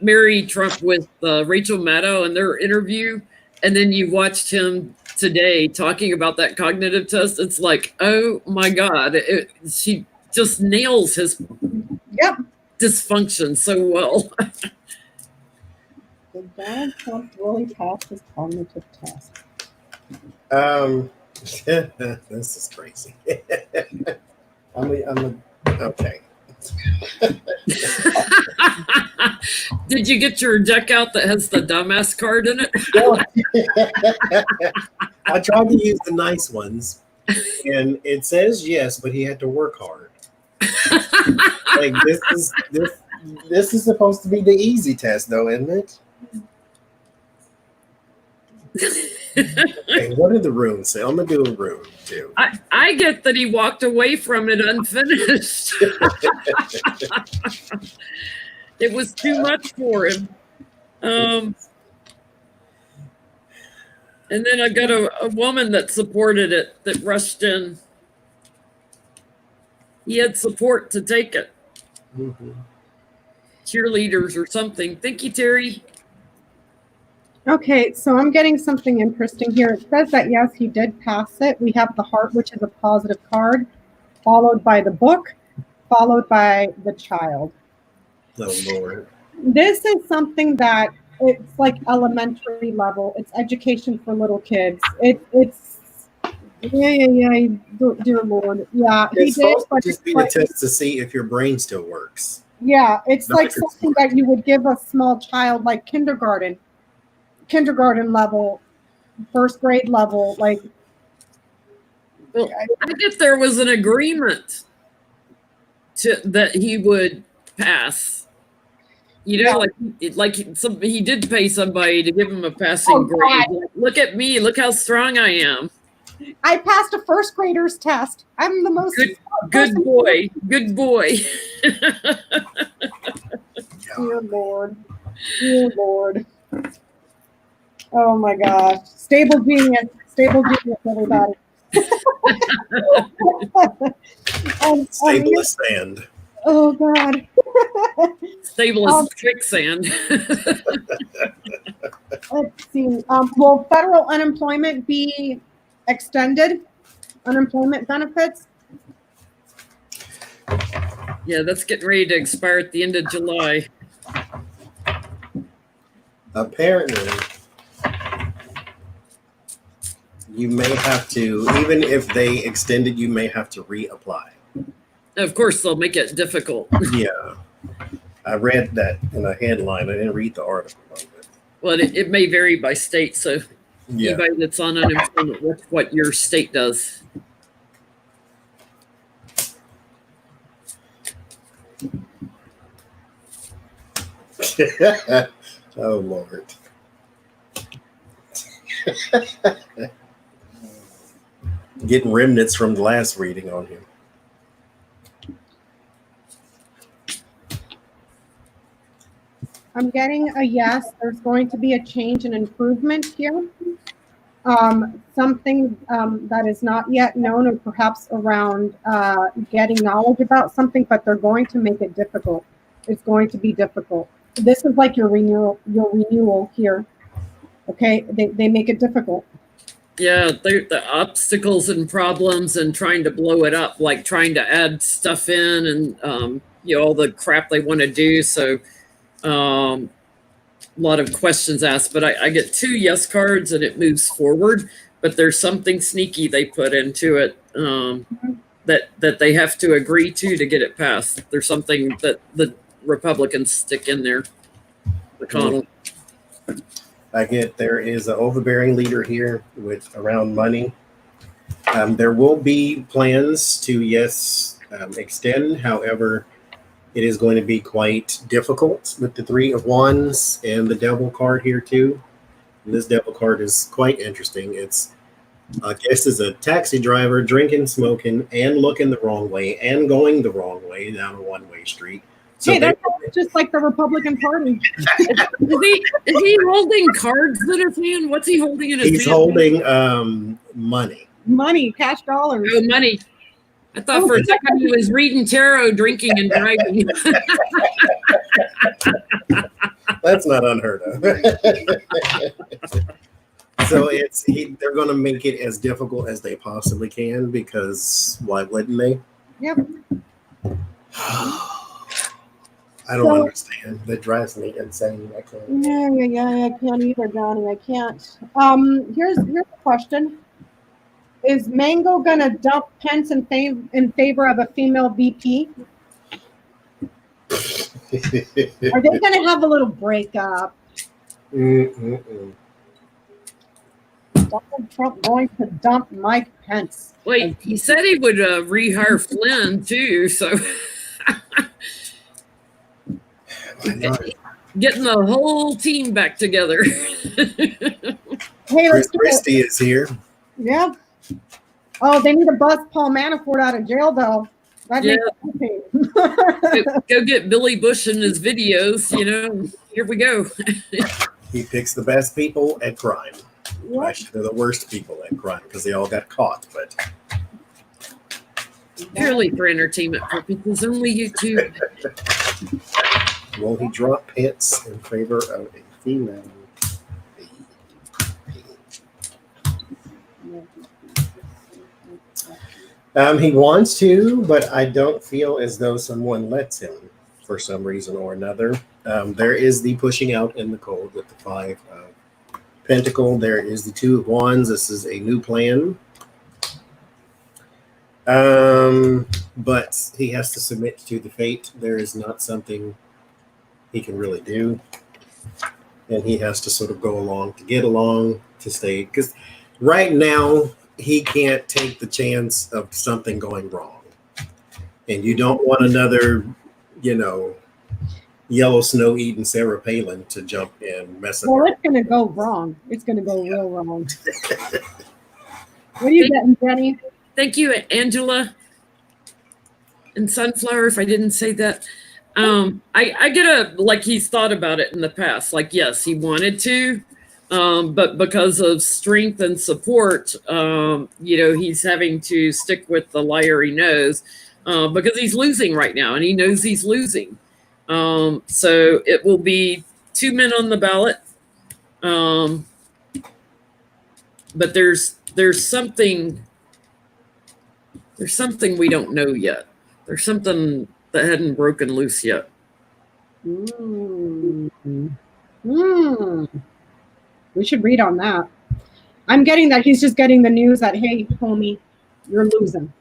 Mary Trump with Rachel Maddow and their interview, and then you watched him today talking about that cognitive test, it's like, oh my God, she just nails his Yep. dysfunction so well. Did Donald Trump really pass his cognitive test? This is crazy. Okay. Did you get your deck out that has the dumbass card in it? I tried to use the nice ones, and it says yes, but he had to work hard. Like this is supposed to be the easy test, though, isn't it? Okay, what did the rune say? I'm gonna do a rune too. I get that he walked away from it unfinished. It was too much for him. And then I got a woman that supported it, that rushed in. He had support to take it. Mm-hmm. Cheerleaders or something. Thank you, Terry. Okay, so I'm getting something interesting here. It says that, yes, he did pass it. We have the heart, which is a positive card, followed by the book, followed by the child. Oh, Lord. This is something that it's like elementary level. It's education for little kids. It's dear Lord. Yeah, he It's did. supposed But to just be the test to see if your brain still works. yeah, it's Not like that it's something that you would give a small child, like kindergarten level, first grade level. Like, Well, I get there was an agreement that he would pass. You know, he did pay somebody to give him a passing grade. Like, look at me, look how strong I am. I passed a first grader's test. I'm the most good boy. Good boy. Dear Lord. Dear Lord. Oh my gosh. Stable genius, everybody. Stable as sand. Oh God. Stable as quicksand. Let's see. Will federal unemployment be extended? Unemployment benefits? Yeah, that's getting ready to expire at the end of July. Apparently, you may have to, even if they extend it, you may have to reapply. Of course, they'll make it difficult. Yeah. I read that in a headline. I didn't read the article on it. Well, it may vary by state. So Yeah. anybody that's on unemployment, watch what your state does. Oh, Lord. Getting remnants from the last reading on him. I'm getting a yes. There's going to be a change and improvement here. Something that is not yet known, or perhaps around getting knowledge about something, but they're going to make it difficult. It's going to be difficult. This is like your renewal here. Okay, they make it difficult. Yeah, the obstacles and problems and trying to blow it up, like trying to add stuff in and all the crap they want to do. So a lot of questions asked, but I get 2 yes cards and it moves forward, but there's something sneaky they put into it that they have to agree to get it passed. There's something that the Republicans stick in there. McConnell. I get there is an overbearing leader here with around money. There will be plans to, extend. However, it is going to be quite difficult with the 3 of Wands and the Devil card here too. And this Devil card is quite interesting. It's, I guess, is a taxi driver drinking, smoking, and looking the wrong way and going the wrong way down a one-way street. So hey, that's just like the Republican Party. Is he holding cards in his hand? What's he holding in his hand? He's holding money. Money, cash dollars. Oh, money. I thought for a second he was reading tarot, drinking, and driving. That's not unheard of. So they're going to make it as difficult as they possibly can, because why wouldn't they? Yep. I don't understand. That drives me insane. I can't. Yeah, I can't either, Johnny. I can't. Here's a question. Is Mango gonna dump Pence in favor of a female VP? Are they gonna have a little breakup? Donald Trump going to dump Mike Pence. Wait, he said he would rehire Flynn too, so getting the whole team back together. Hey, Chris Christie is here. Yeah. Oh, they need to bust Paul Manafort out of jail, though. Yeah. Go get Billy Bush in his videos. Here we go. He picks the best people at crime. Yep. Actually, they're the worst people at crime because they all got caught. But purely for entertainment purposes, only YouTube. Will he drop Pence in favor of a female? He wants to, but I don't feel as though someone lets him for some reason or another. There is the pushing out in the cold with the 5 of Pentacle. There is the 2 of Wands. This is a new plan. But he has to submit to the fate. There is not something he can really do. And he has to sort of go along to get along to stay. Because right now, he can't take the chance of something going wrong. And you don't want another, yellow snow eating Sarah Palin to jump and mess up. Well, it's going to go wrong. It's going to go real wrong. What are you getting, Jenny? Thank you, Angela. And Sunflower, if I didn't say that. I get like he's thought about it in the past. Like, yes, he wanted to. But because of strength and support, he's having to stick with the liar he knows because he's losing right now, and he knows he's losing. So it will be 2 men on the ballot. But there's something we don't know yet. There's something that hadn't broken loose yet. We should read on that. I'm getting that he's just getting the news that, hey, homie, you're losing.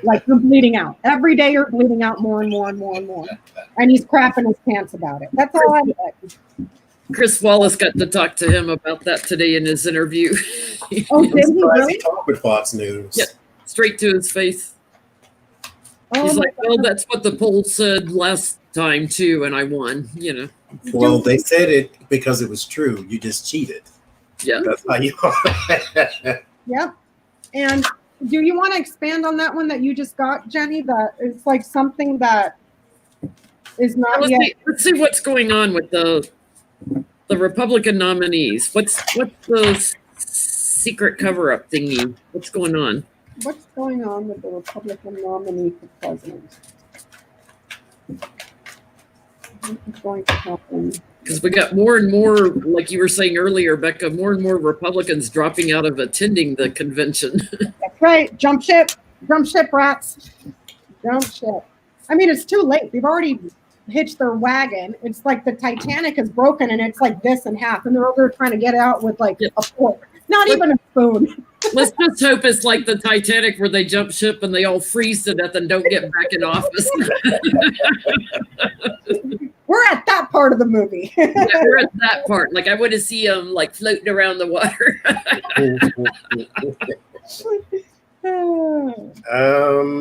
Like, you're bleeding out. Every day you're bleeding out more and more and more and more. And he's crapping his pants about it. That's all I get. Chris Wallace got to talk to him about that today in his interview. Oh, did he really? Talk with Fox News. Yeah, straight to his face. He's like, well, that's what the poll said last time too, and I won, Well, they said it because it was true. You just cheated. Yeah. That's how you are. Yep. And do you want to expand on that one that you just got, Jenny? That it's like something that is not yet. Let's see what's going on with the Republican nominees. What's the secret cover-up thingy? What's going on? What's going on with the Republican nominee for president? What's going to happen? Because we got more and more, like you were saying earlier, Becca, more and more Republicans dropping out of attending the convention. That's right. Jump ship, rats. Jump ship. I mean, it's too late. They've already hitched their wagon. It's like the Titanic is broken and it's like this in half, and they're over trying to get out with like a fork, not even a spoon. Let's just hope it's like the Titanic where they jump ship and they all freeze to death and don't get back in office. We're at that part of the movie. Yeah, we're at that part. Like, I want to see them like floating around the water. What's going on?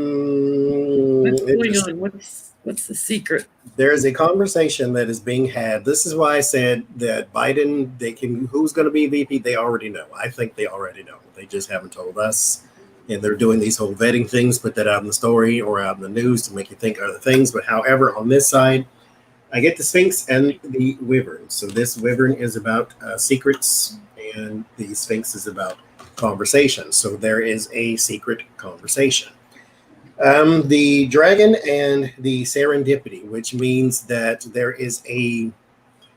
What's the secret? There's a conversation that is being had. This is why I said that Biden, who's going to be VP, they already know. I think they already know. They just haven't told us. And they're doing these whole vetting things, put that out in the story or out in the news to make you think other things. But however, on this side, I get the Sphinx and the Wyvern. So this Wyvern is about secrets, and the Sphinx is about conversation. So there is a secret conversation. The dragon and the serendipity, which means that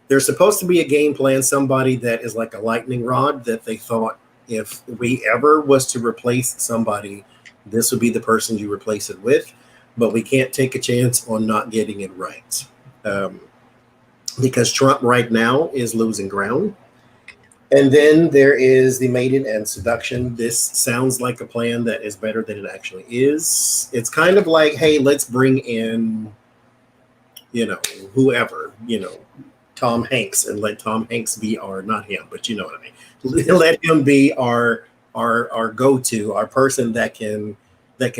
there's supposed to be a game plan, somebody that is like a lightning rod that they thought if we ever was to replace somebody, this would be the person you replace it with, but we can't take a chance on not getting it right. because Trump right now is losing ground. And then there is the mating and seduction. This sounds like a plan that is better than it actually is. It's kind of like, hey, let's bring in, whoever, Tom Hanks, and let Tom Hanks be our, not him, but you know what I mean. Let him be our go-to, our person that can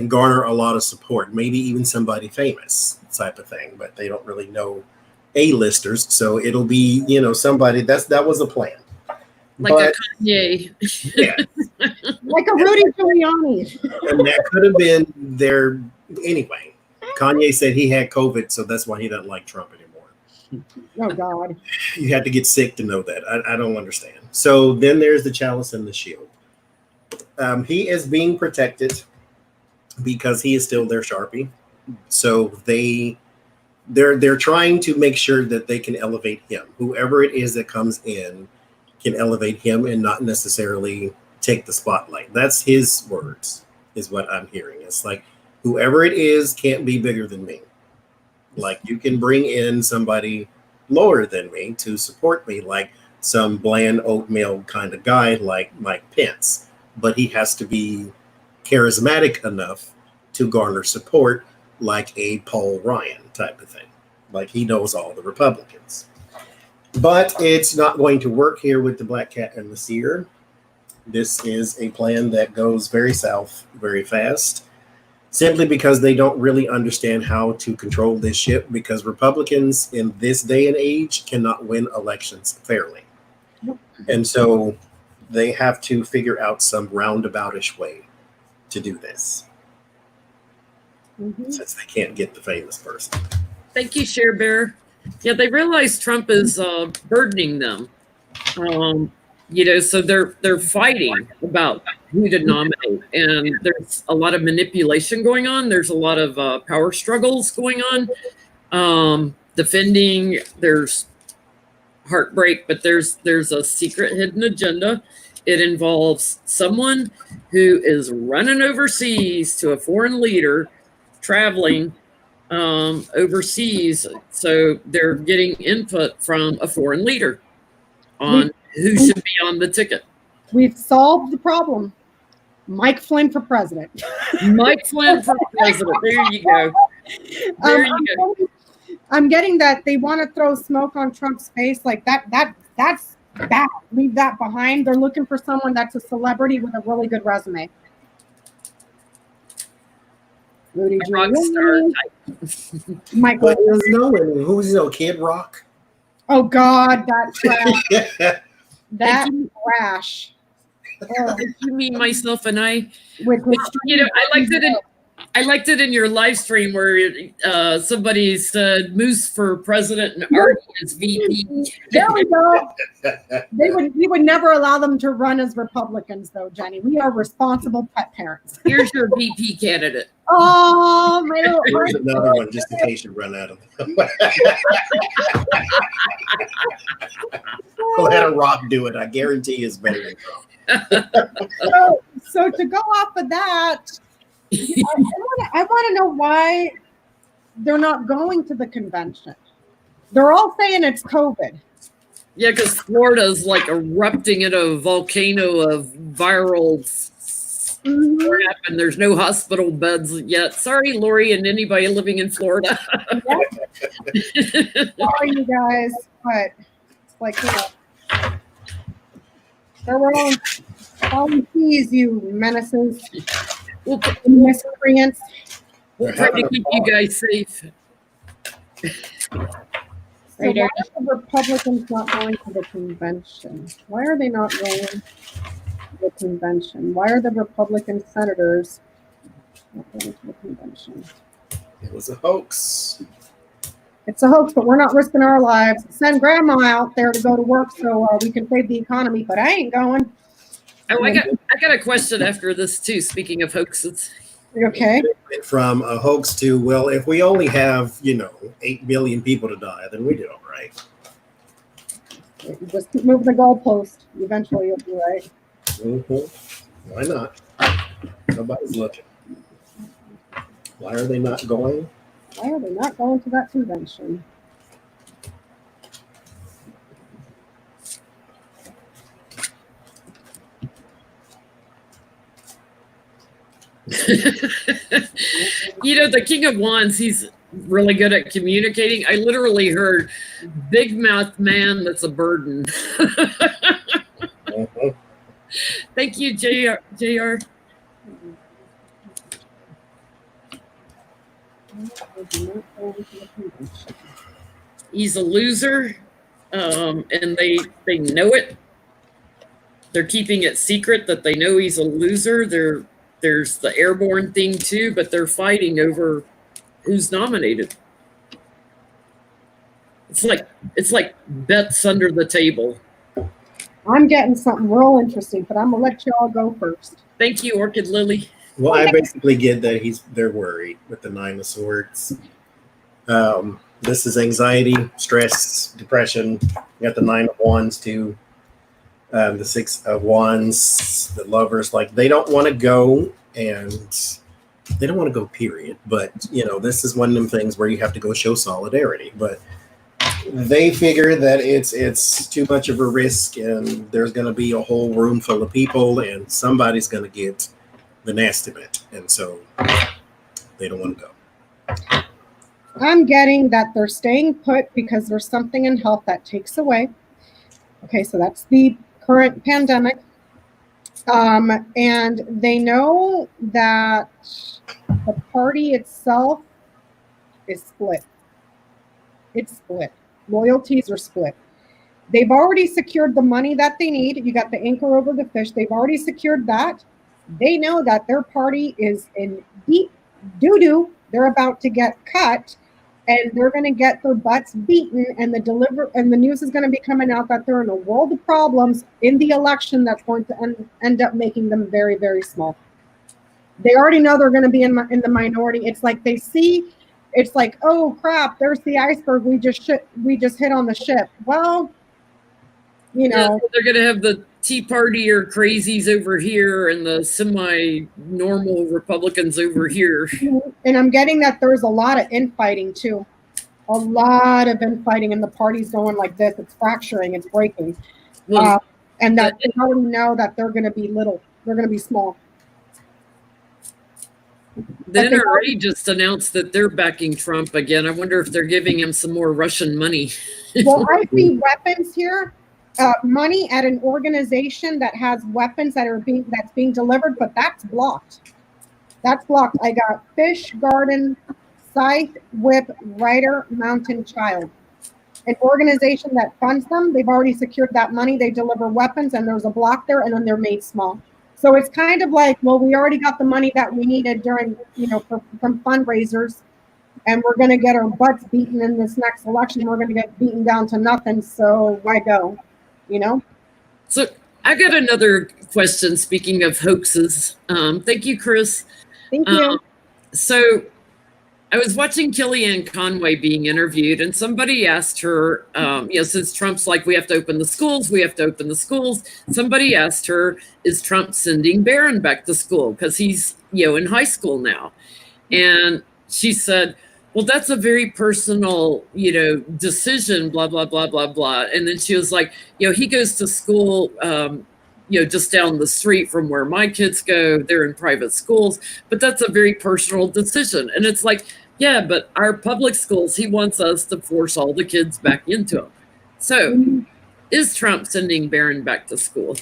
garner a lot of support, maybe even somebody famous type of thing, but they don't really know A-listers. So it'll be, somebody that was a plan. Like a Kanye. Yeah. Like a Rudy Giuliani. And that could have been their, anyway. Kanye said he had COVID, so that's why he doesn't like Trump anymore. Oh, God. You have to get sick to know that. I don't understand. So then there's the chalice and the shield. He is being protected because he is still their Sharpie. So they're trying to make sure that they can elevate him. Whoever it is that comes in can elevate him and not necessarily take the spotlight. That's his words, is what I'm hearing. It's like, whoever it is can't be bigger than me. Like, you can bring in somebody lower than me to support me, like some bland oatmeal kind of guy like Mike Pence, but he has to be charismatic enough to garner support like a Paul Ryan type of thing. Like, he knows all the Republicans. But it's not going to work here with the Black Cat and the Seer. This is a plan that goes very south very fast, simply because they don't really understand how to control this ship, because Republicans in this day and age cannot win elections fairly. And so they have to figure out some roundaboutish way to do this, since they can't get the famous person. Thank you, Share Bear. Yeah, they realize Trump is burdening them. So they're fighting about who to nominate, and there's a lot of manipulation going on. There's a lot of power struggles going on. Defending, there's heartbreak, but there's a secret hidden agenda. It involves someone who is running overseas to a foreign leader, traveling overseas. So they're getting input from a foreign leader on who should be on the ticket. We've solved the problem. Mike Flynn for president. Mike Flynn for president. There you go. There you go. I'm getting that they want to throw smoke on Trump's face. Like that's bad. Leave that behind. They're looking for someone that's a celebrity with a really good resume. Rudy Giuliani. Michael. But who's Kid Rock? Oh God, that trash. That trash. Oh, you mean myself and I? With I liked it in your live stream where somebody said Moose for president and Artie as VP. There we go. We would never allow them to run as Republicans, though, Jenny. We are responsible pet parents. Here's your VP candidate. Oh, my little Here's another one, just in case you run out of them. Let a rock do it. I guarantee it's better than Trump. So to go off of that, I want to know why they're not going to the convention. They're all saying it's COVID. Yeah, because Florida's like erupting in a volcano of viral crap, and there's no hospital beds yet. Sorry, Lori, and anybody living in Florida. Sorry, you guys, but it's like, they're all keys, you menaces. Miscreants. We'll try to keep you guys safe. So why are the Republicans not going to the convention? Why are they not going to the convention? Why are the Republican senators not going to the convention? It was a hoax. It's a hoax, but we're not risking our lives. Send grandma out there to go to work so we can save the economy, but I ain't going. Oh, I got a question after this too. Speaking of hoaxes, okay. From a hoax to, well, if we only have 8 billion people to die, then we do all right. Just keep moving the goalpost. Eventually, you'll be right. Mm-hmm. Why not? Nobody's looking. Why are they not going? Why are they not going to that convention? You know, the King of Wands, he's really good at communicating. I literally heard big mouth man that's a burden. Mhm. Thank you, JR. He's a loser, and they know it. They're keeping it secret that they know he's a loser. There's the airborne thing too, but they're fighting over who's nominated. It's like bets under the table. I'm getting something real interesting, but I'm gonna let y'all go first. Thank you, Orchid Lily. Well, I basically get that they're worried with the Nine of Swords. This is anxiety, stress, depression. You got the Nine of Wands too. The Six of Wands, the Lovers, like they don't want to go, and they don't want to go, period. But you know, this is one of them things where you have to go show solidarity. But they figure that it's too much of a risk, and there's going to be a whole room full of people, and somebody's going to get the nasty bit, and so they don't want to go. I'm getting that they're staying put because there's something in health that takes away. Okay, so that's the current pandemic. And they know that the party itself is split. It's split. Loyalties are split. They've already secured the money that they need. You got the anchor over the fish. They've already secured that. They know that their party is in deep doo-doo. They're about to get cut, and they're going to get their butts beaten, and the news is going to be coming out that they're in a world of problems in the election that's going to end up making them very, very small. They already know they're going to be in the minority. It's like they see, it's like, oh crap, there's the iceberg. We just hit on the ship. Well, you know, yeah, they're going to have the Tea Party or crazies over here and the semi-normal Republicans over here. And I'm getting that there's a lot of infighting too. A lot of infighting, and the party's going like this. It's fracturing, it's breaking. Well, and that they already know that they're going to be little. They're going to be small. The NRA just announced that they're backing Trump again. I wonder if they're giving him some more Russian money. Well, I see weapons here. Money at an organization that has weapons that's being delivered, but that's blocked. That's blocked. I got Fish Garden, Scythe, Whip, Rider, Mountain Child. An organization that funds them. They've already secured that money. They deliver weapons, and there's a block there, and then they're made small. So it's kind of like, well, we already got the money that we needed during, from fundraisers, and we're going to get our butts beaten in this next election. We're going to get beaten down to nothing. So why go? So I got another question. Speaking of hoaxes, thank you, Chris. Thank you. So I was watching Kellyanne Conway being interviewed, and somebody asked her, since Trump's like, we have to open the schools, somebody asked her, is Trump sending Barron back to school? Because he's, in high school now. And she said, well, that's a very personal, decision, blah, blah, blah, blah, blah. And then she was like, he goes to school, just down the street from where my kids go. They're in private schools, but that's a very personal decision. And it's like, yeah, but our public schools, he wants us to force all the kids back into them. So is Trump sending Barron back to school?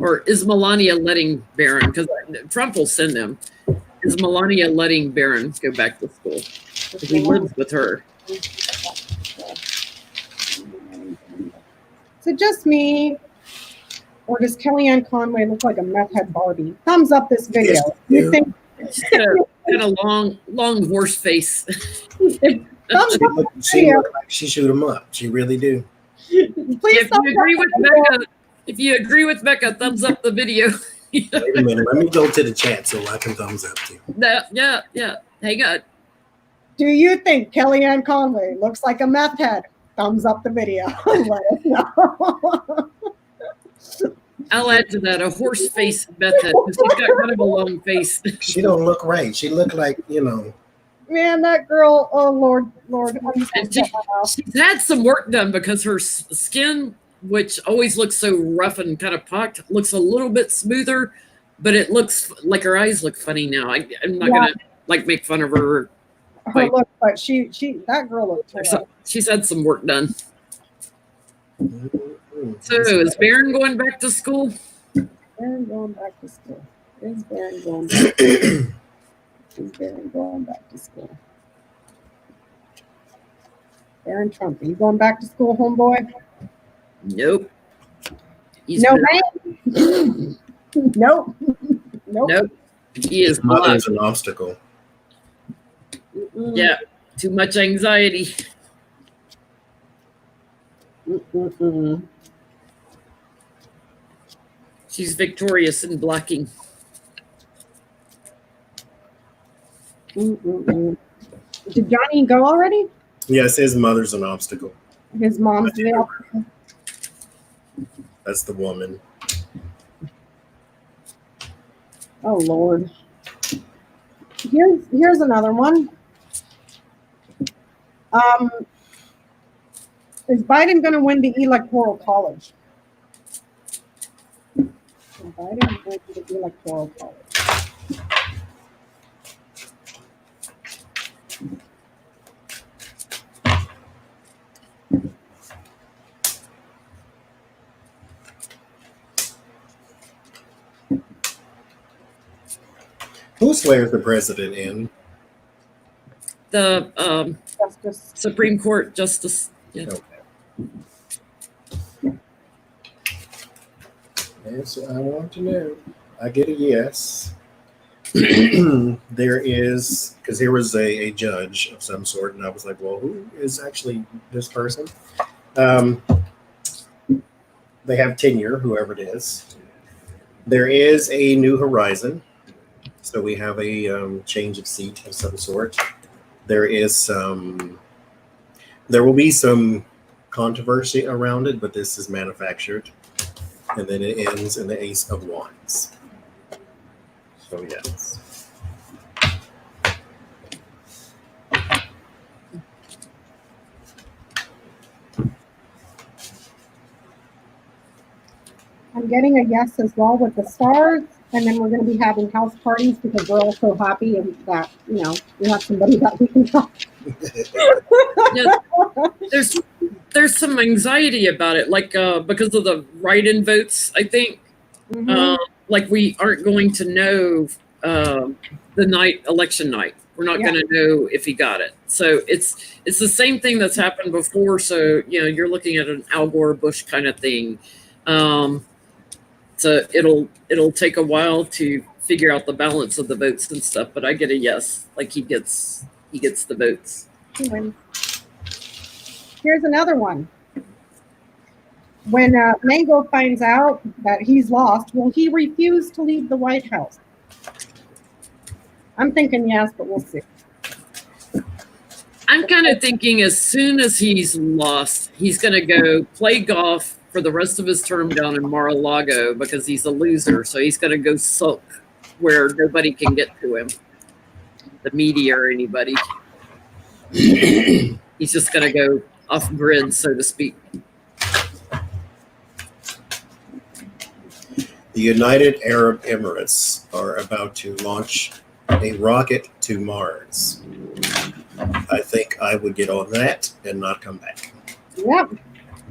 Or is Melania letting Barron, because Trump will send him, is Melania letting Barron go back to school? Because he lives with her. Is it just me? Or does Kellyanne Conway look like a meth head Barbie? Thumbs up this video. You think she's got a long horse face. thumbs up this video. She shoot him up. She really do. Please if you agree with Becca, thumbs up the video. Wait a minute. Let me go to the chat so I can thumbs up too. Yeah. Hang on. Do you think Kellyanne Conway looks like a meth head? Thumbs up the video. Let us know. I'll add to that a horse face method because she's got kind of a long face. She don't look right. She look like, Man, that girl, oh Lord. She's had some work done because her skin, which always looks so rough and kind of pocked, looks a little bit smoother. but it looks like her eyes look funny now. I'm not gonna like make fun of her. Her look, but she that girl looks terrible. She's had some work done. So is Baron going back to school? Baron going back to school. Is Baron going back to school? Is Baron going back to school? Baron Trump, are you going back to school, homeboy? Nope. No, man. Nope. Nope. He is mother's an obstacle. Yeah, too much anxiety. She's victorious in blocking. Did Johnie go already? Yes, his mother's an obstacle. His mom's the obstacle. That's the woman. Oh Lord. Here's another one. Is Biden going to win the Electoral College? Is Biden win the Electoral College? Who swears the president in? The Justice. Supreme Court Justice. Yeah. Okay. That's what I want to know. I get a yes. There is, because here was a judge of some sort, and I was like, well, who is actually this person? They have tenure, whoever it is. There is a new horizon. So we have a change of seat of some sort. There will be some controversy around it, but this is manufactured. And then it ends in the Ace of Wands. So yes. I'm getting a yes as well with the stars. And then we're going to be having house parties because we're all so happy and that, we have somebody that we can talk. Yeah, there's some anxiety about it, like because of the write-in votes, I think. Like we aren't going to know the election night. We're not going to know if he got it. So it's the same thing that's happened before. So, you're looking at an Al Gore Bush kind of thing. So it'll take a while to figure out the balance of the votes and stuff, but I get a yes. Like he gets the votes. He wins. Here's another one. When Mango finds out that he's lost, will he refuse to leave the White House? I'm thinking yes, but we'll see. I'm kind of thinking as soon as he's lost, he's going to go play golf for the rest of his term down in Mar-a-Lago because he's a loser. So he's going to go sulk where nobody can get to him, the media or anybody. He's just going to go off grid, so to speak. The United Arab Emirates are about to launch a rocket to Mars. I think I would get on that and not come back. Yep.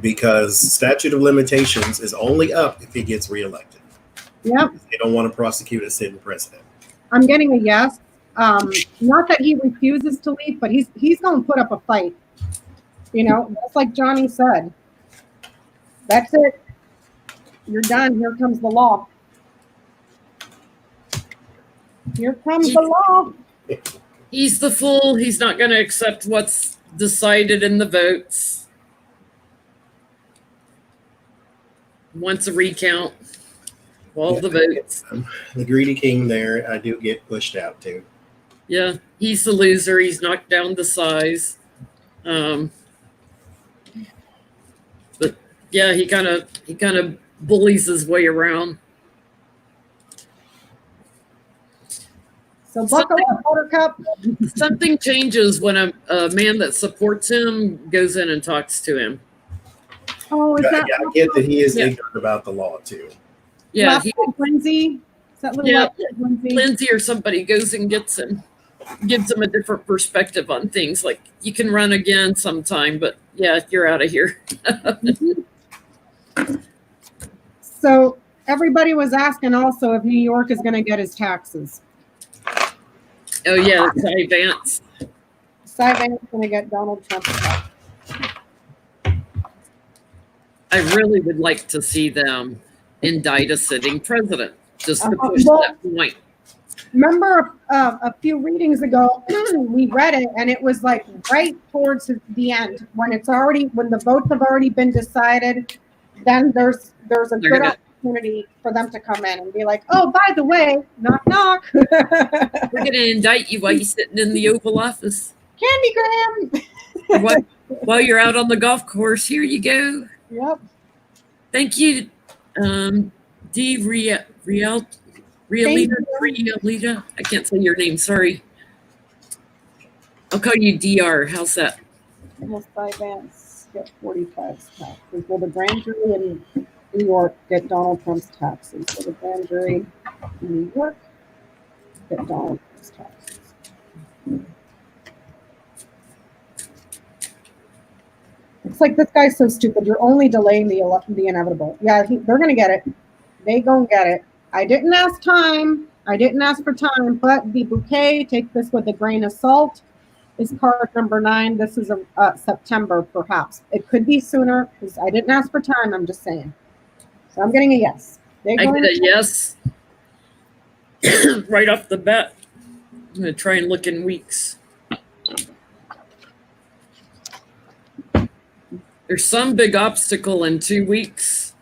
Because statute of limitations is only up if he gets reelected. Yep. They don't want to prosecute a sitting president. I'm getting a yes. Not that he refuses to leave, but he's going to put up a fight. Just like Johnie said. That's it. You're done. Here comes the law. Here comes the law. He's the fool. He's not going to accept what's decided in the votes. Wants a recount of all the votes. The greedy king there, I do get pushed out too. Yeah, he's the loser. He's knocked down to size. But yeah, he kind of bullies his way around. So buckle up, Buttercup. Something changes when a man that supports him goes in and talks to him. Oh, is that? I get that he is ignorant about the law too. Yeah, Lindsay that little Yeah, Lindsay? Lindsay or somebody goes and gets him, gives him a different perspective on things. Like, you can run again sometime, but yeah, you're out of here. So everybody was asking also if New York is going to get his taxes. Oh yeah, Cy Vance. Cy Vance is going to get Donald Trump's tax. I really would like to see them indict a sitting president just to push Well, that point. remember a few readings ago, we read it, and it was like right towards the end when the votes have already been decided. Then there's a good opportunity for them to come in and be like, oh, by the way, knock knock. We're gonna indict you while you're sitting in the Oval Office. Candy Graham. While you're out on the golf course, here you go. Yep. Thank you, Realita. I can't say your name. Sorry. I'll call you DR. How's that? Will Cy Vance get 45 taxes? Will the grand jury in New York get Donald Trump's taxes? Will the grand jury in New York get Donald Trump's taxes? It's like, this guy's so stupid. You're only delaying the inevitable. Yeah, they're going to get it. They gonna get it. I didn't ask time. I didn't ask for time, but the bouquet, take this with a grain of salt, is card number 9. This is September, perhaps. It could be sooner because I didn't ask for time. I'm just saying. So I'm getting a yes. I get a yes right off the bat. I'm going to try and look in weeks. There's some big obstacle in 2 weeks,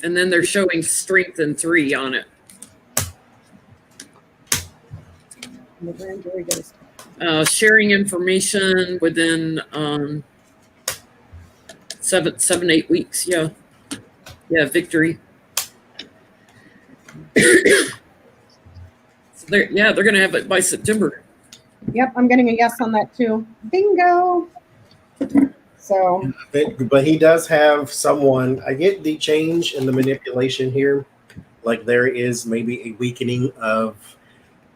and then they're showing strength in 3 on it. The grand jury gets sharing information within 7-8 weeks. Yeah, victory. So they're going to have it by September. Yep, I'm getting a yes on that too. Bingo. So, but he does have someone. I get the change in the manipulation here. Like, there is maybe a weakening of.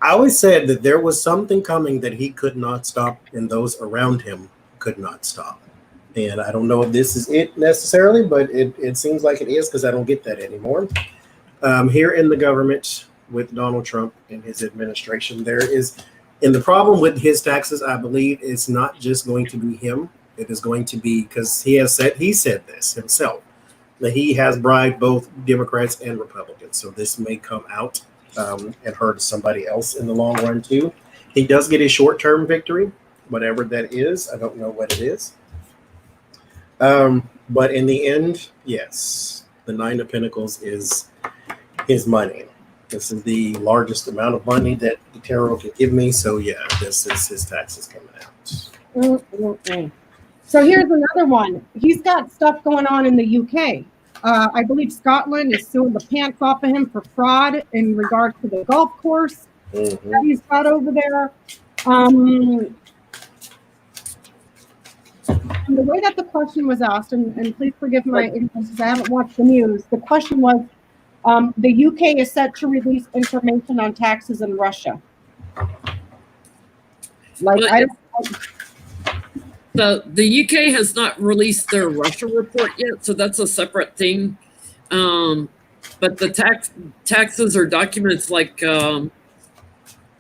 I always said that there was something coming that he could not stop, and those around him could not stop. And I don't know if this is it necessarily, but it seems like it is, because I don't get that anymore. Here in the government with Donald Trump and his administration, there is, and the problem with his taxes, I believe, is not just going to be him. It is going to be, because he said this himself, that he has bribed both Democrats and Republicans. So this may come out and hurt somebody else in the long run too. He does get a short-term victory, whatever that is. I don't know what it is. But in the end, yes, the 9 of Pentacles is his money. This is the largest amount of money that the tarot can give me. So yeah, this is his taxes coming out. So here's another one. He's got stuff going on in the UK. I believe Scotland is suing the pants off of him for fraud in regards to the golf course that he's got over there. And the way that the question was asked, and please forgive my ignorance because I haven't watched the news, the question was, the UK is set to release information on taxes in Russia. So the UK has not released their Russia report yet, so that's a separate thing. But the taxes or documents, like are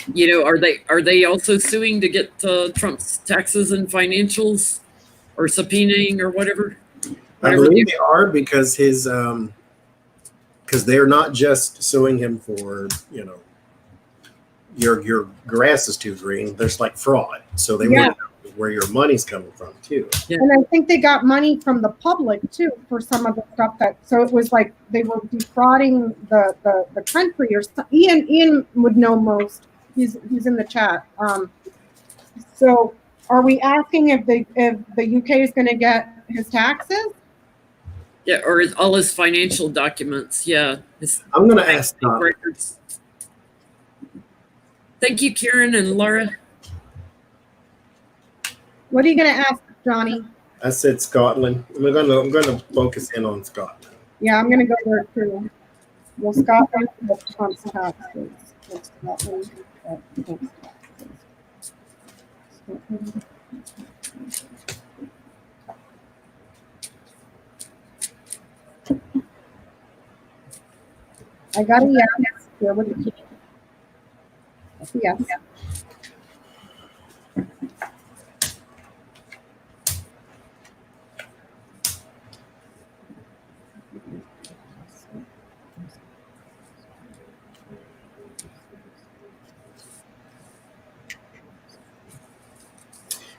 they also suing to get Trump's taxes and financials, or subpoenaing or whatever? I believe they are, because his because they're not just suing him for your grass is too green. There's like fraud, so they want to know where your money's coming from too. Yeah. And I think they got money from the public too for some of the stuff so it was like they were defrauding the country, or Ian would know most. He's in the chat. So are we asking if the UK is going to get his taxes? Yeah, or all his financial documents. Yeah. I'm going to ask records. Thank you, Karen and Laura. What are you going to ask, Johnie? I said Scotland. I'm going to focus in on Scotland. Yeah, I'm going to go there too. Will Scotland help Trump's taxes? Will Scotland help Trump's taxes? Scotland. I got a yes here with the key. That's a yes.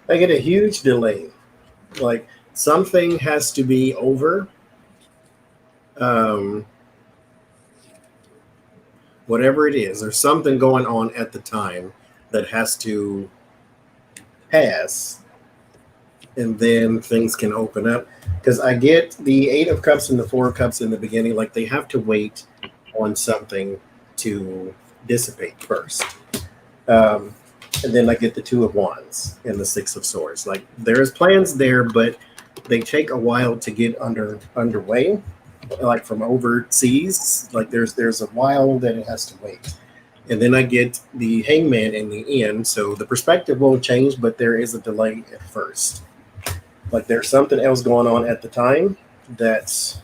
I get a huge delay. Like something has to be over. Whatever it is, there's something going on at the time that has to pass, and then things can open up. Because I get the 8 of Cups and the 4 of Cups in the beginning, like they have to wait on something to dissipate first. And then I get the 2 of Wands and the 6 of Swords. Like there's plans there, but they take a while to get underway. Like from overseas, like there's a while that it has to wait. And then I get the Hangman in the end, so the perspective won't change, but there is a delay at first. Like there's something else going on at the time that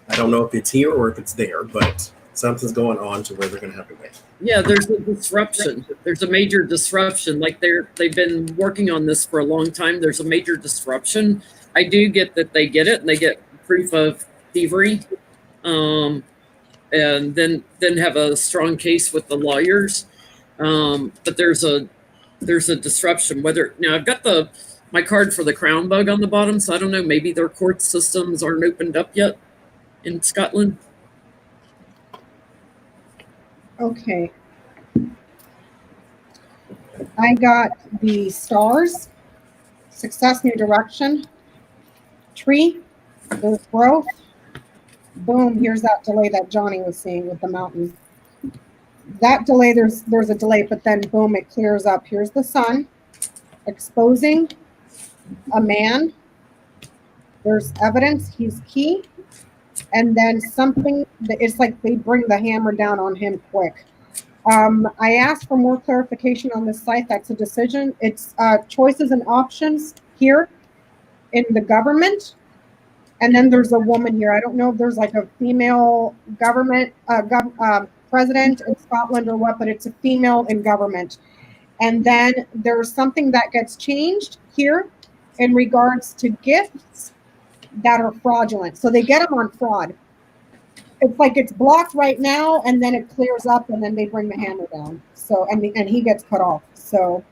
I don't know if it's here or if it's there, but something's going on to where they're going to have to wait. Yeah, there's a disruption. There's a major disruption. Like they've been working on this for a long time. There's a major disruption. I do get that they get it, and they get proof of thievery, and then have a strong case with the lawyers. But there's a disruption. Whether now I've got my card for the crown bug on the bottom, so I don't know. Maybe their court systems aren't opened up yet in Scotland. Okay. I got the stars, success, new direction, tree, there's growth. Boom, here's that delay that Johnie was seeing with the mountain. That delay, there's a delay, but then boom, it clears up. Here's the sun, exposing a man. There's evidence, he's key. And then something that it's like they bring the hammer down on him quick. I asked for more clarification on this site. That's a decision. It's choices and options here in the government. And then there's a woman here. I don't know if there's like a female government president in Scotland or what, but it's a female in government. And then there's something that gets changed here in regards to gifts that are fraudulent. So they get them on fraud. It's like it's blocked right now, and then it clears up, and then they bring the hammer down. So and he gets cut off. So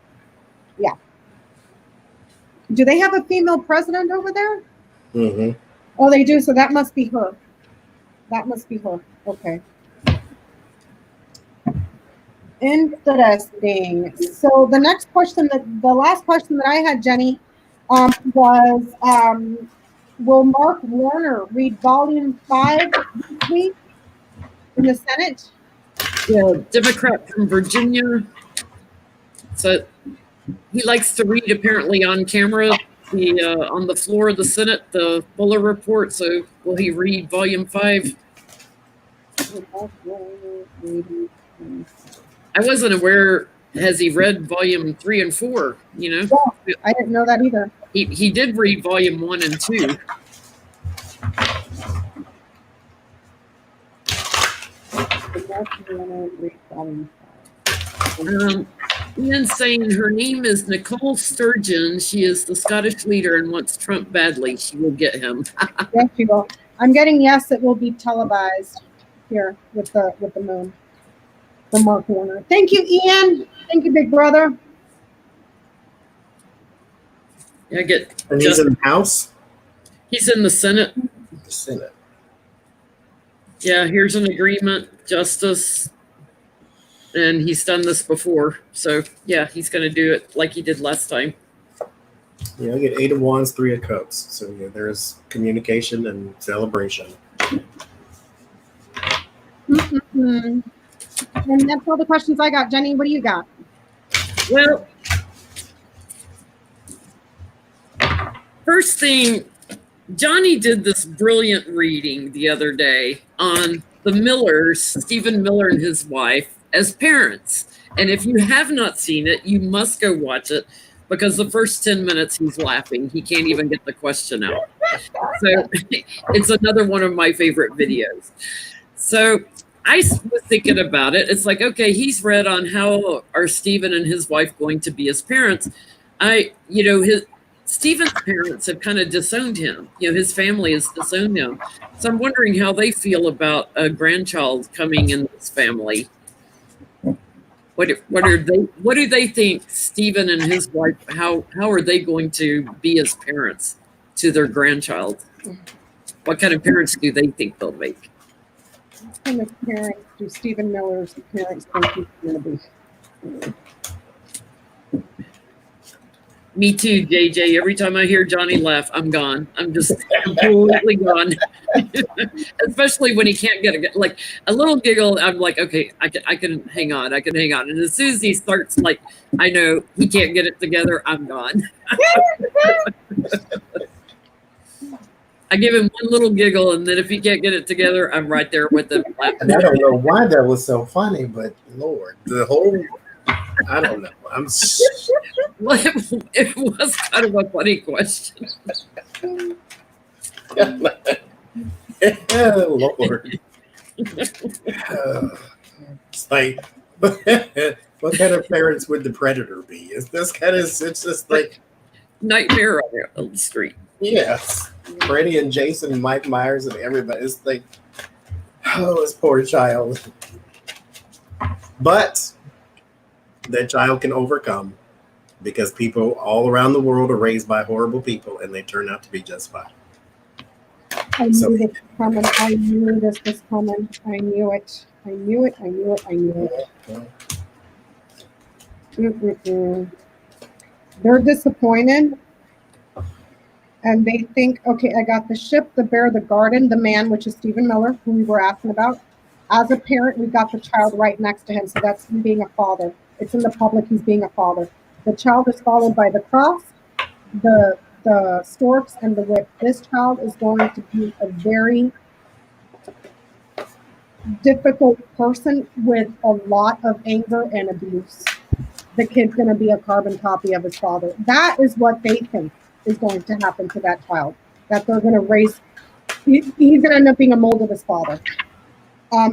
yeah. Do they have a female president over there? Mm-hmm. Oh, they do. So that must be her. That must be her. Okay. Interesting. So the next question, the last question that I had, Jenny, was will Mark Warner read Volume 5 this week in the Senate? Yeah, Democrat from Virginia. So he likes to read apparently on camera, on the floor of the Senate, the Mueller report. So will he read Volume 5? I wasn't aware. Has he read Volume 3 and 4? You know, Yeah, I didn't know that either. He did read Volume 1 and 2. Ian's saying her name is Nicole Sturgeon. She is the Scottish leader and wants Trump badly. She will get him. Yes, you will. I'm getting yes. It will be televised here with the moon. The Mark Warner. Thank you, Ian. Thank you, big brother. I get. And he's in the House? He's in the Senate. The Senate. Yeah, here's an agreement, justice. And he's done this before. So, yeah, he's going to do it like he did last time. Yeah, I get 8 of Wands, 3 of Cups. So yeah, there's communication and celebration. Mm-hmm. And that's all the questions I got. Jenny, what do you got? Well, first thing, Johnie did this brilliant reading the other day on the Millers, Stephen Miller and his wife, as parents. And if you have not seen it, you must go watch it, because the first 10 minutes he's laughing. He can't even get the question out. So it's another one of my favorite videos. So I was thinking about it. It's like, okay, he's read on how are Stephen and his wife going to be as parents. Stephen's parents have kind of disowned him. His family has disowned him. So I'm wondering how they feel about a grandchild coming in this family. What do they think Stephen and his wife, how are they going to be as parents to their grandchild? What kind of parents do they think they'll make? What kind of parents do Stephen Miller's parents think he's going to be? Me too, JJ. Every time I hear Johnie laugh, I'm gone. I'm just completely gone. Especially when he can't get a little giggle. I'm like, okay, I can hang on. I can hang on. And as soon as he starts, like, I know he can't get it together, I'm gone. I give him one little giggle, and then if he can't get it together, I'm right there with him laughing. And I don't know why that was so funny, but Lord, I don't know. Well, it was kind of a funny question. Oh, Lord. It's like, what kind of parents would the predator be? It's just like Nightmare on the street. Yes. Freddy and Jason and Mike Myers and everybody. It's like, oh, this poor child. But that child can overcome, because people all around the world are raised by horrible people, and they turn out to be just fine. I knew this was coming. I knew this was coming. I knew it. I knew it. I knew it. I knew it. They're disappointed. And they think, okay, I got the ship, the bear, the garden, the man, which is Stephen Miller, who we were asking about. As a parent, we got the child right next to him. So that's him being a father. It's in the public, he's being a father. The child is followed by the cross, the storks, and the whip. This child is going to be a very difficult person with a lot of anger and abuse. The kid's going to be a carbon copy of his father. That is what they think is going to happen to that child. That they're going to raise, he's going to end up being a mold of his father.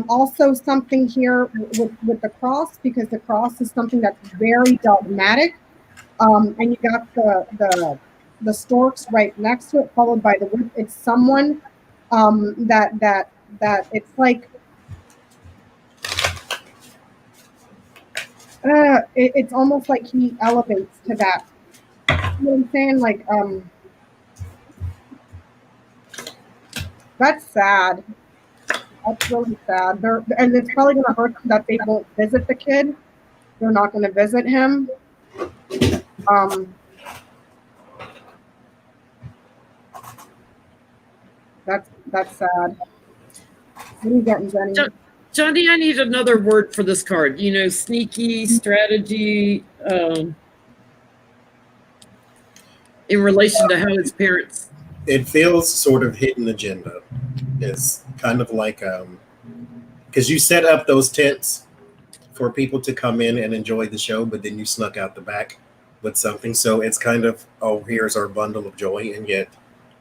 Also something here with the cross, because the cross is something that's very dogmatic. And you got the storks right next to it, followed by the whip. It's someone that it's like it's almost like he elevates to that. You know what I'm saying? Like that's sad. That's really sad. And it's probably going to hurt them that they won't visit the kid. They're not going to visit him. That's sad. What are you getting, Jenny? Johnie, I need another word for this card. Sneaky, strategy, in relation to how his parents. It feels sort of hidden agenda. It's kind of like, because you set up those tents for people to come in and enjoy the show, but then you snuck out the back with something. So it's kind of, oh, here's our bundle of joy, and yet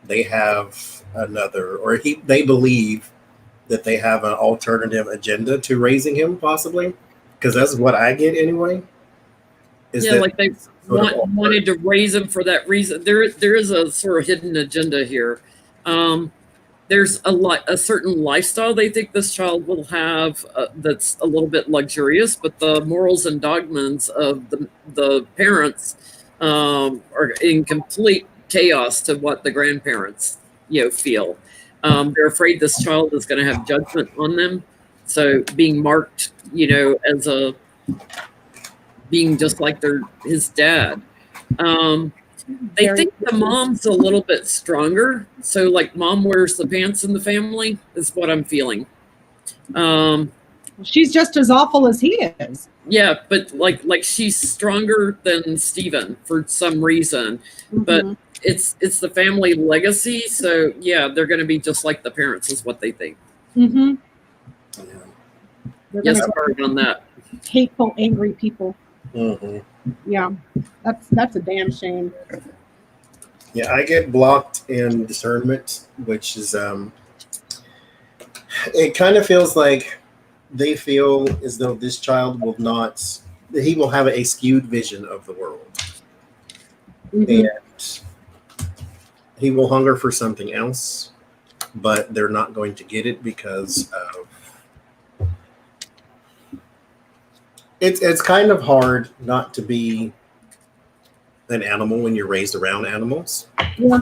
they have another, or they believe that they have an alternative agenda to raising him, possibly, because that's what I get anyway. Like they wanted to raise him for that reason. There is a sort of hidden agenda here. There's a certain lifestyle they think this child will have that's a little bit luxurious, but the morals and dogmas of the parents are in complete chaos to what the grandparents feel. They're afraid this child is going to have judgment on them, so being marked as being just like his dad. They think the mom's a little bit stronger, so like mom wears the pants in the family is what I'm feeling. She's just as awful as he is. Yeah, but like she's stronger than Stephen for some reason. Mm-hmm. But it's the family legacy, so yeah, they're going to be just like the parents is what they think. Mm-hmm. Yeah. They're Yes, gonna I've heard on that. hateful, angry people. Hmm. Yeah, that's a damn shame. Yeah, I get blocked in discernment, which is it kind of feels like they feel as though this child will not, he will have a skewed vision of the world, Mhm. and he will hunger for something else, but they're not going to get it because of it's kind of hard not to be an animal when you're raised around animals, Yeah.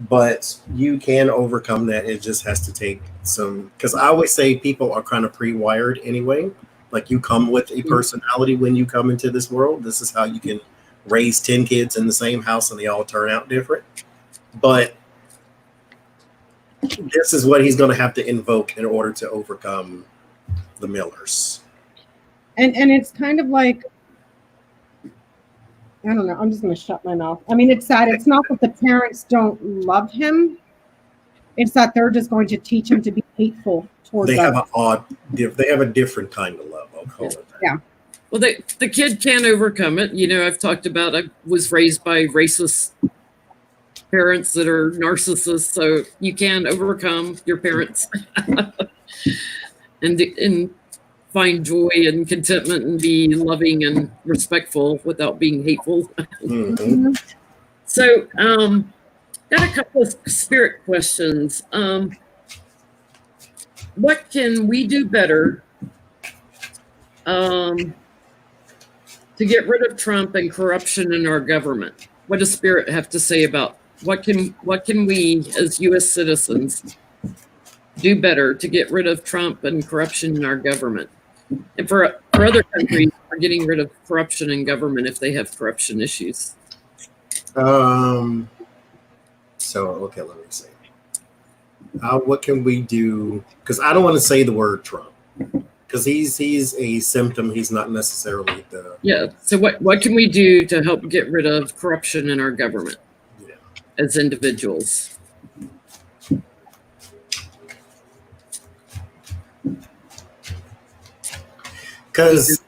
but you can overcome that. It just has to take some, because I always say people are kind of pre-wired anyway. Like you come with a personality when you come into this world. This is how you can raise 10 kids in the same house and they all turn out different. But this is what he's going to have to invoke in order to overcome the Millers. And it's kind of like, I don't know. I'm just gonna shut my mouth. I mean, it's sad. It's not that the parents don't love him. It's that they're just going to teach him to be hateful towards They have others. they have a different kind of love. I'll call it that. Yeah. Well, the kid can overcome it. You know, I've talked about I was raised by racist parents that are narcissists, so you can overcome your parents and find joy and contentment and be loving and respectful without being hateful. Mhm. Mhm. So, got a couple of spirit questions. What can we do better to get rid of Trump and corruption in our government? What does Spirit have to say about what can we as U.S. citizens do better to get rid of Trump and corruption in our government? And for other countries, are getting rid of corruption in government if they have corruption issues. So okay, let me see. What can we do? Because I don't want to say the word Trump, because he's a symptom. He's not necessarily the. Yeah. So what can we do to help get rid of corruption in our government as individuals? Because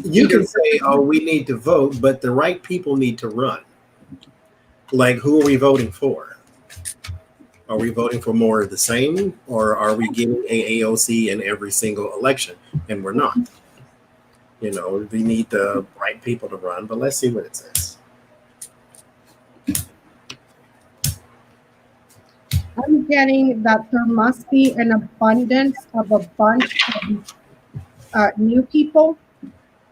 you can say, "Oh, we need to vote," but the right people need to run. Like, who are we voting for? Are we voting for more of the same, or are we getting a AOC in every single election? And we're not. You know, we need the right people to run. But let's see what it says. I'm getting that there must be an abundance of a bunch of new people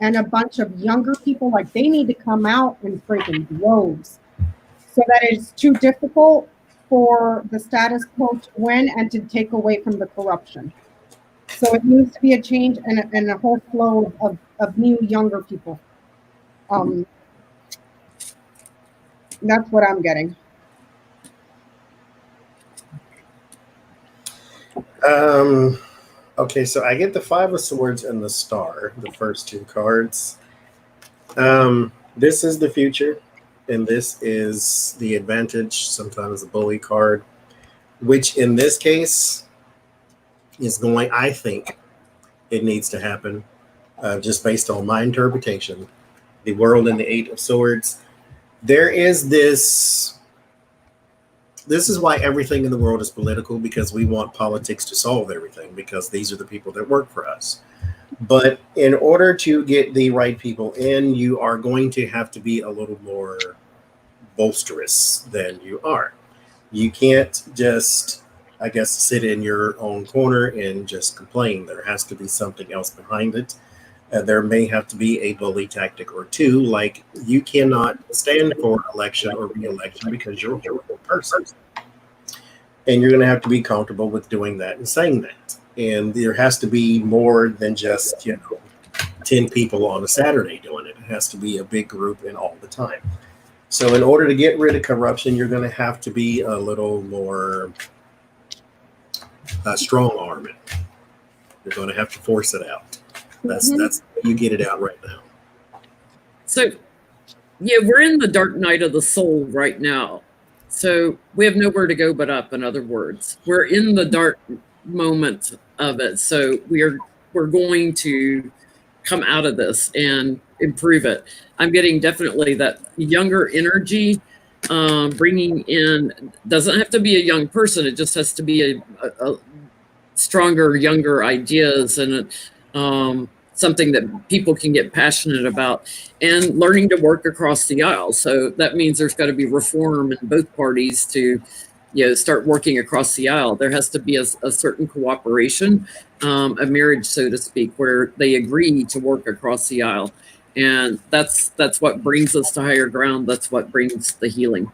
and a bunch of younger people. Like they need to come out in freaking droves, so that it's too difficult for the status quo to win and to take away from the corruption. So it needs to be a change and a whole flow of new younger people. That's what I'm getting. Okay, so I get the Five of Swords and the Star, the first two cards. This is the future, and this is the advantage, sometimes the bully card, which in this case is going, I think it needs to happen, just based on my interpretation. The World and the Eight of Swords. There is this is why everything in the world is political, because we want politics to solve everything, because these are the people that work for us. But in order to get the right people in, you are going to have to be a little more boisterous than you are. You can't just, I guess, sit in your own corner and just complain. There has to be something else behind it. There may have to be a bully tactic or two, like you cannot stand for election or re-election because you're a horrible person. And you're going to have to be comfortable with doing that and saying that. And there has to be more than just, 10 people on a Saturday doing it. It has to be a big group and all the time. So in order to get rid of corruption, you're going to have to be a little more strong-arming. You're going to have to force it out. That's you get it out right now. So, yeah, we're in the dark night of the soul right now. So we have nowhere to go but up, in other words. We're in the dark moment of it. So we're going to come out of this and improve it. I'm getting definitely that younger energy, bringing in, doesn't have to be a young person. It just has to be a stronger, younger ideas and something that people can get passionate about, and learning to work across the aisle. So that means there's got to be reform in both parties to, start working across the aisle. There has to be a certain cooperation, a marriage, so to speak, where they agree to work across the aisle. And that's what brings us to higher ground. That's what brings the healing.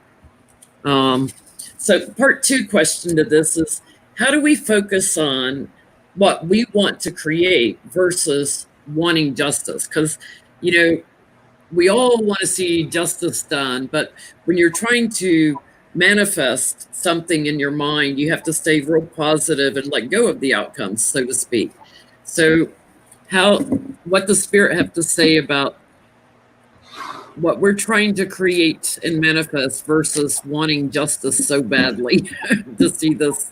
So part 2 question to this is, how do we focus on what we want to create versus wanting justice? Because, we all want to see justice done, but when you're trying to manifest something in your mind, you have to stay real positive and let go of the outcomes, so to speak. So what does Spirit have to say about what we're trying to create and manifest versus wanting justice so badly to see this?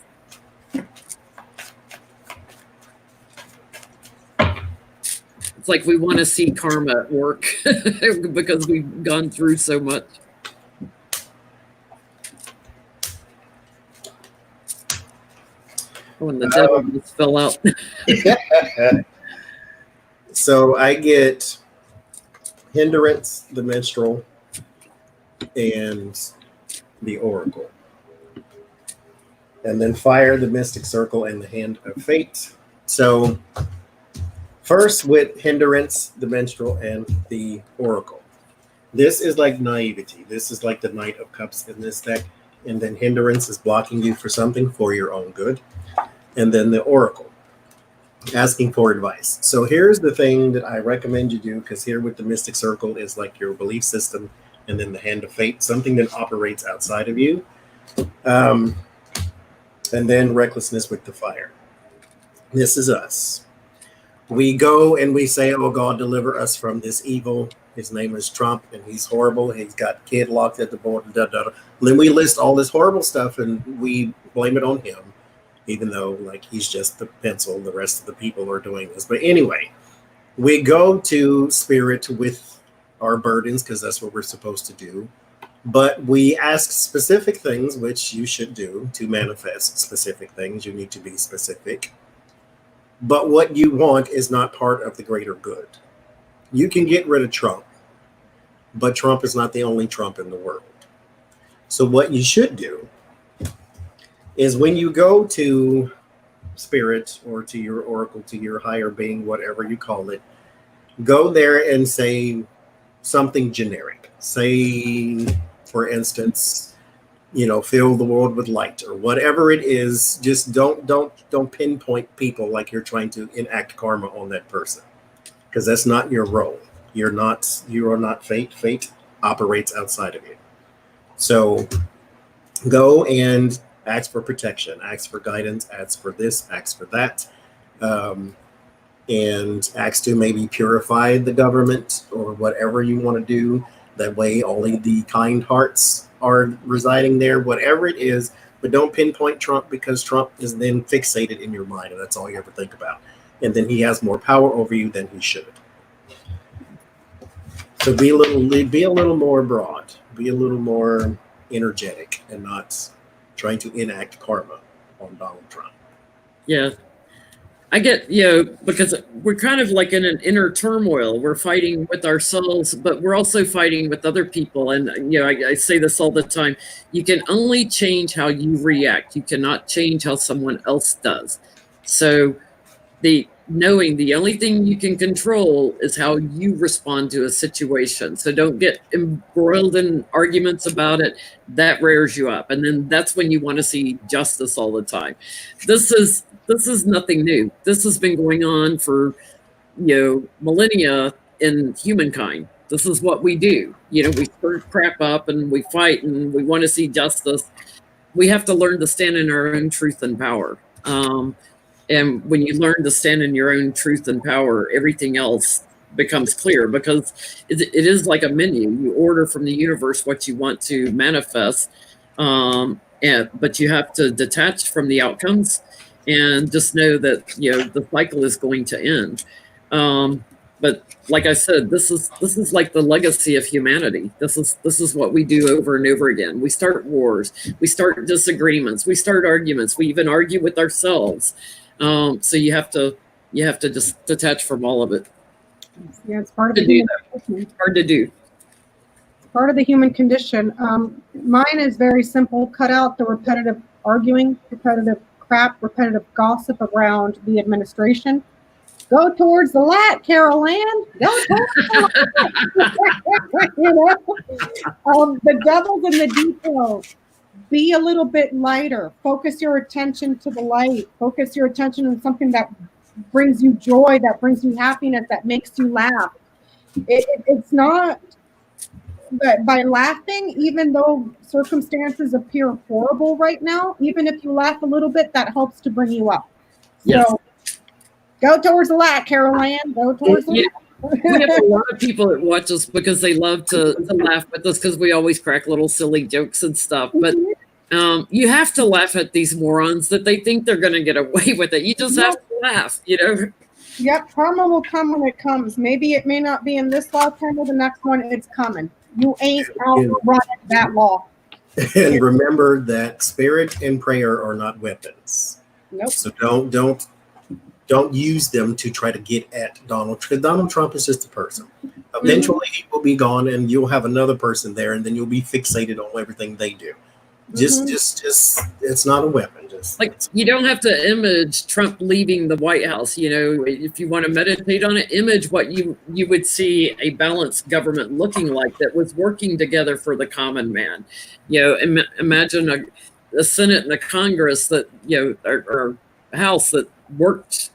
It's like we want to see karma at work because we've gone through so much. Oh, and the devil just fell out. So I get hindrance, the minstrel, and the oracle. And then fire, the mystic circle, and the hand of fate. So first with hindrance, the minstrel, and the oracle. This is like naivety. This is like the Knight of Cups in this deck. And then hindrance is blocking you for something for your own good. And then the oracle, asking for advice. So here's the thing that I recommend you do, because here with the mystic circle is like your belief system, and then the hand of fate, something that operates outside of you. And then recklessness with the fire. This is us. We go and we say, oh God, deliver us from this evil. His name is Trump, and he's horrible. He's got kid locked at the border. Then we list all this horrible stuff, and we blame it on him, even though like he's just the pencil. The rest of the people are doing this. But anyway, we go to Spirit with our burdens, because that's what we're supposed to do. But we ask specific things, which you should do to manifest specific things. You need to be specific. But what you want is not part of the greater good. You can get rid of Trump, but Trump is not the only Trump in the world. So what you should do is when you go to Spirit or to your oracle, to your higher being, whatever you call it, go there and say something generic. Say, for instance, fill the world with light, or whatever it is. Just don't pinpoint people like you're trying to enact karma on that person, because that's not your role. You are not fate. Fate operates outside of you. So go and ask for protection, ask for guidance, ask for this, ask for that, and ask to maybe purify the government or whatever you want to do. That way only the kind hearts are residing there, whatever it is. But don't pinpoint Trump, because Trump is then fixated in your mind, and that's all you ever think about. And then he has more power over you than he should. So be a little more broad, be a little more energetic, and not trying to enact karma on Donald Trump. Yeah. I get, because we're kind of like in an inner turmoil. We're fighting with ourselves, but we're also fighting with other people. And, I say this all the time. You can only change how you react. You cannot change how someone else does. So knowing the only thing you can control is how you respond to a situation. So don't get embroiled in arguments about it. That rears you up. And then that's when you want to see justice all the time. This is nothing new. This has been going on for, millennia in humankind. This is what we do. We stir crap up and we fight and we want to see justice. We have to learn to stand in our own truth and power. And when you learn to stand in your own truth and power, everything else becomes clear, because it is like a menu. You order from the universe what you want to manifest, but you have to detach from the outcomes and just know that the cycle is going to end. But like I said, this is like the legacy of humanity. This is what we do over and over again. We start wars, we start disagreements, we start arguments, we even argue with ourselves. So you have to just detach from all of it. Yeah, it's part of the human condition. It's hard to do. Part of the human condition. Mine is very simple. Cut out the repetitive arguing, repetitive crap, repetitive gossip around the administration. Go towards the light, Carol Ann. Go towards the light. The devil's in the details. Be a little bit lighter. Focus your attention to the light. Focus your attention on something that brings you joy, that brings you happiness, that makes you laugh. It's not that by laughing, even though circumstances appear horrible right now, even if you laugh a little bit, that helps to bring you up. Yes. So go towards the light, Carol Ann. Go towards the light. We have a lot of people that watch us because they love to laugh with us because we always crack little silly jokes and stuff. But you have to laugh at these morons that they think they're going to get away with it. You just have to laugh, Yep, karma will come when it comes. Maybe it may not be in this lifetime or the next one. It's coming. You ain't outrunning that law. And remember that spirit and prayer are not weapons. Nope. So don't use them to try to get at Donald Trump. Donald Trump is just a person. Eventually he will be gone and you'll have another person there and then you'll be fixated on everything they do. Just it's not a weapon. Just like you don't have to image Trump leaving the White House. If you want to meditate on it, image what you would see a balanced government looking like that was working together for the common man. Imagine a Senate and a Congress that or a House that worked.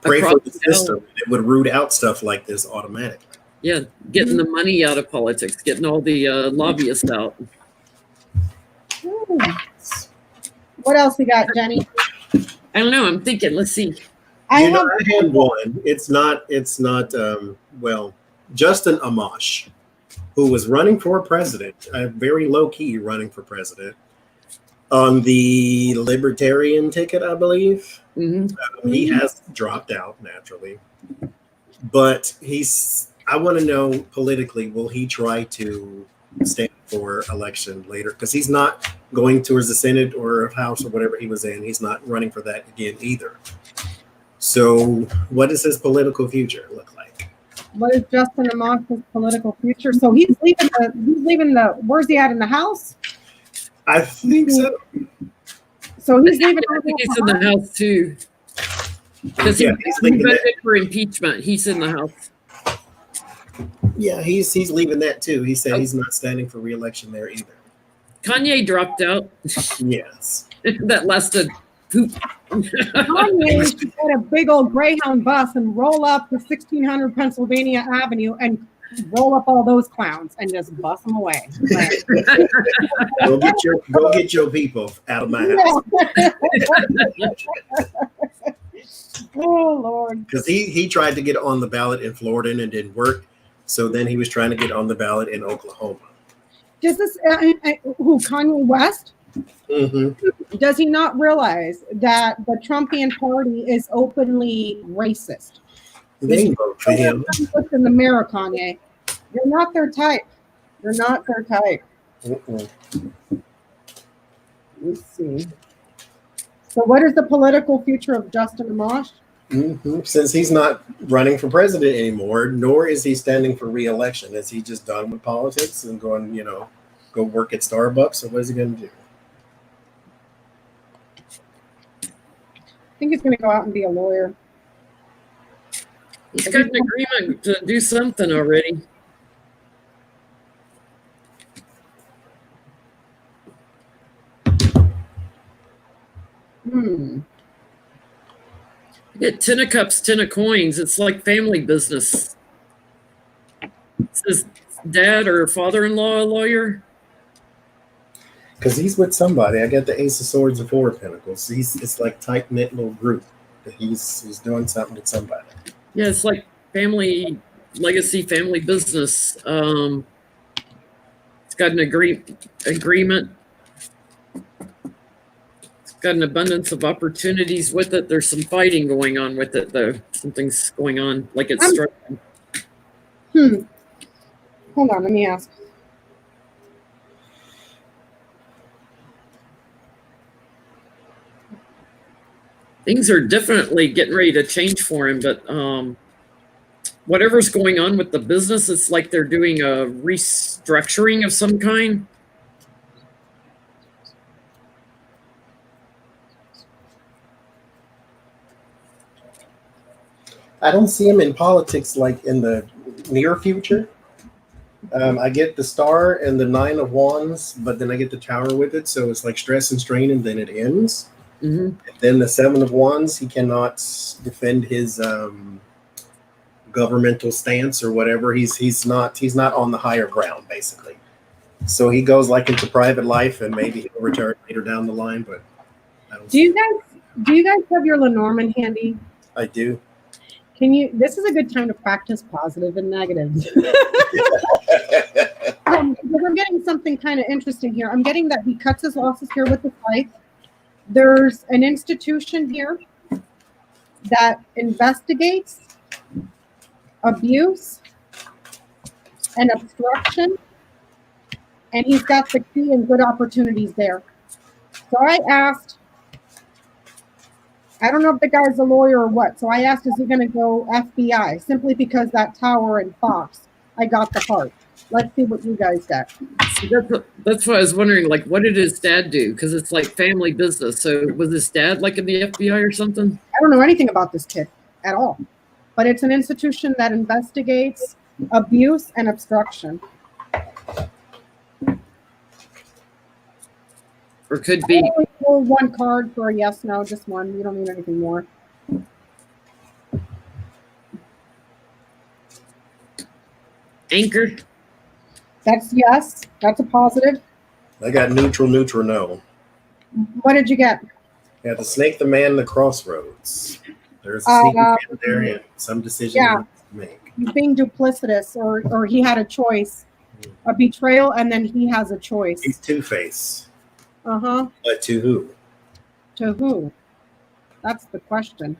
Pray for the system. It would root out stuff like this automatically. Yeah, getting the money out of politics, getting all the lobbyists out. What else we got, Jenny? I don't know. I'm thinking. Let's see. I had one. It's not. Justin Amash, who was running for president, very low key running for president, on the Libertarian ticket, I believe. He has dropped out naturally, but I want to know politically, will he try to stand for election later? Because he's not going towards the Senate or House or whatever he was in. He's not running for that again either. So what does his political future look like? What is Justin Amash's political future? So he's leaving the where's he at in the House? I think so. So he's leaving. I think he's in the House too. Because he voted for impeachment. He's in the House. Yeah, he's leaving that too. He said he's not standing for re-election there either. Kanye dropped out. Yes. That lasted poop. Kanye should get a big old Greyhound bus and roll up the 1600 Pennsylvania Avenue and roll up all those clowns and just bust them away. Go get your people out of my house. Oh Lord! Because he tried to get on the ballot in Florida and it didn't work. So then he was trying to get on the ballot in Oklahoma. Does this Kanye West? Does he not realize that the Trumpian party is openly racist? They vote for him. Look in the mirror, Kanye. You're not their type. You're not their type. Let's see. So what is the political future of Justin Amash? Since he's not running for president anymore, nor is he standing for re-election. Is he just done with politics and going, go work at Starbucks, or what is he going to do? I think he's going to go out and be a lawyer. He's got an agreement to do something already. Get 10 of cups, 10 of coins. It's like family business. Is his dad or father-in-law a lawyer? Because he's with somebody. I got the Ace of Swords and Four of Pentacles. It's like tight-knit little group. He's doing something with somebody. Yeah, it's like family legacy, family business. It's got an agreement. got an abundance of opportunities with it. There's some fighting going on with it, though. Something's going on, like it's struggling. Hold on, let me ask. Things are definitely getting ready to change for him, but whatever's going on with the business, it's like they're doing a restructuring of some kind. I don't see him in politics like in the near future. I get the star and the 9 of wands, but then I get the tower with it. So it's like stress and strain, and then it ends. Mm-hmm. Then the 7 of wands, he cannot defend his governmental stance or whatever. He's not on the higher ground, basically. So he goes like into private life, and maybe he'll return later down the line. But I don't Do you guys have your Lenormand handy? I do. Can you? This is a good time to practice positive and negative. We're getting something kind of interesting here. I'm getting that he cuts his losses here with the scythe. There's an institution here that investigates abuse and obstruction, and he's got the key and good opportunities there. So I asked, I don't know if the guy's a lawyer or what, so I asked, is he going to go FBI? Simply because that tower and Fox, I got the heart. Let's see what you guys got. That's what I was wondering, like, what did his dad do? Because it's like family business. So was his dad like in the FBI or something? I don't know anything about this kid at all, but it's an institution that investigates abuse and obstruction. Or could be. I only pull one card for a yes, no, just one. You don't need anything more. Anchor. That's yes. That's a positive. I got neutral, no. What did you get? Yeah, the snake, the man, the crossroads. There's a sneaky man there and some decision to make. He's being duplicitous, or he had a choice, a betrayal, and then he has a choice. He's two-faced. Uh-huh. But to who? To who? That's the question.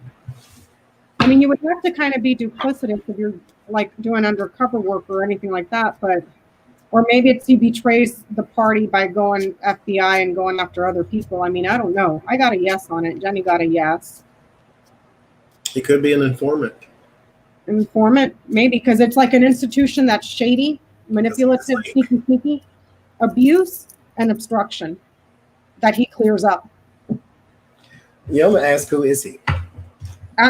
I mean, you would have to kind of be duplicitous if you're like doing undercover work or anything like that, but or maybe it's he betrays the party by going FBI and going after other people. I mean, I don't know. I got a yes on it. Jenny got a yes. He could be an informant. Informant, maybe, because it's like an institution that's shady, manipulative, sneaky, abuse and obstruction that he clears up. Yeah, I'm gonna ask, who is he?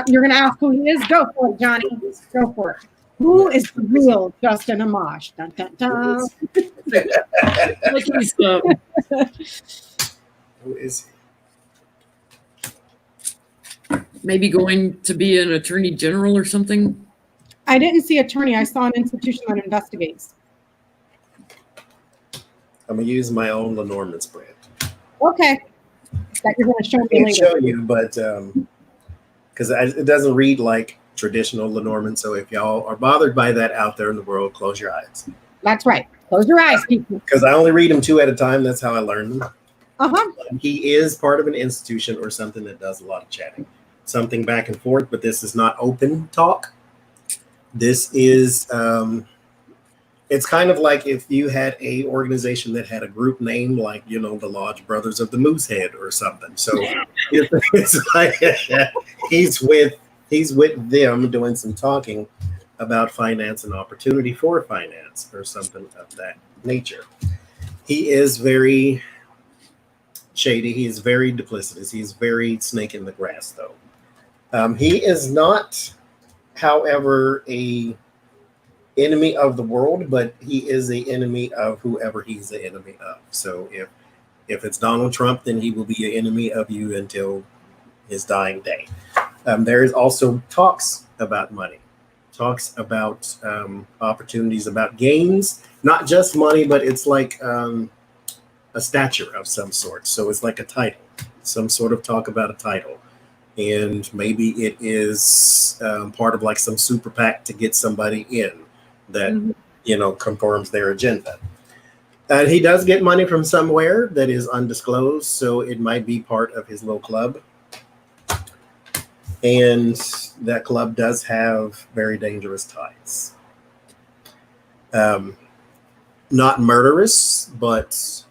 You're gonna ask who he is? Go for it, Johnny. Go for it. Who is the real Justin Amash? Dun, dun, dun. Like he's, Who is he? maybe going to be an attorney general or something. I didn't see attorney. I saw an institution that investigates. I'm gonna use my own Lenormand spread. Okay. That you're gonna show me I can't later. show you, but because it doesn't read like traditional Lenormand. So if y'all are bothered by that out there in the world, close your eyes. That's right. Close your eyes, people. Because I only read them 2 at a time. That's how I learned them. Uh-huh. He is part of an institution or something that does a lot of chatting, something back and forth. But this is not open talk. This is it's kind of like if you had a organization that had a group name, like, you know, the Lodge Brothers of the Moosehead or something. So it's like he's with them doing some talking about finance and opportunity for finance or something of that nature. He is very shady. He is very duplicitous. He's very snake in the grass, though. He is not, however, a enemy of the world, but he is the enemy of whoever he's the enemy of. So if it's Donald Trump, then he will be an enemy of you until his dying day. There is also talks about money, talks about opportunities, about gains, not just money, but it's like a stature of some sort. So it's like a title, some sort of talk about a title. And maybe it is part of like some super PAC to get somebody in that, you know, conforms their agenda. He does get money from somewhere that is undisclosed, so it might be part of his little club. And that club does have very dangerous ties. Not murderous, but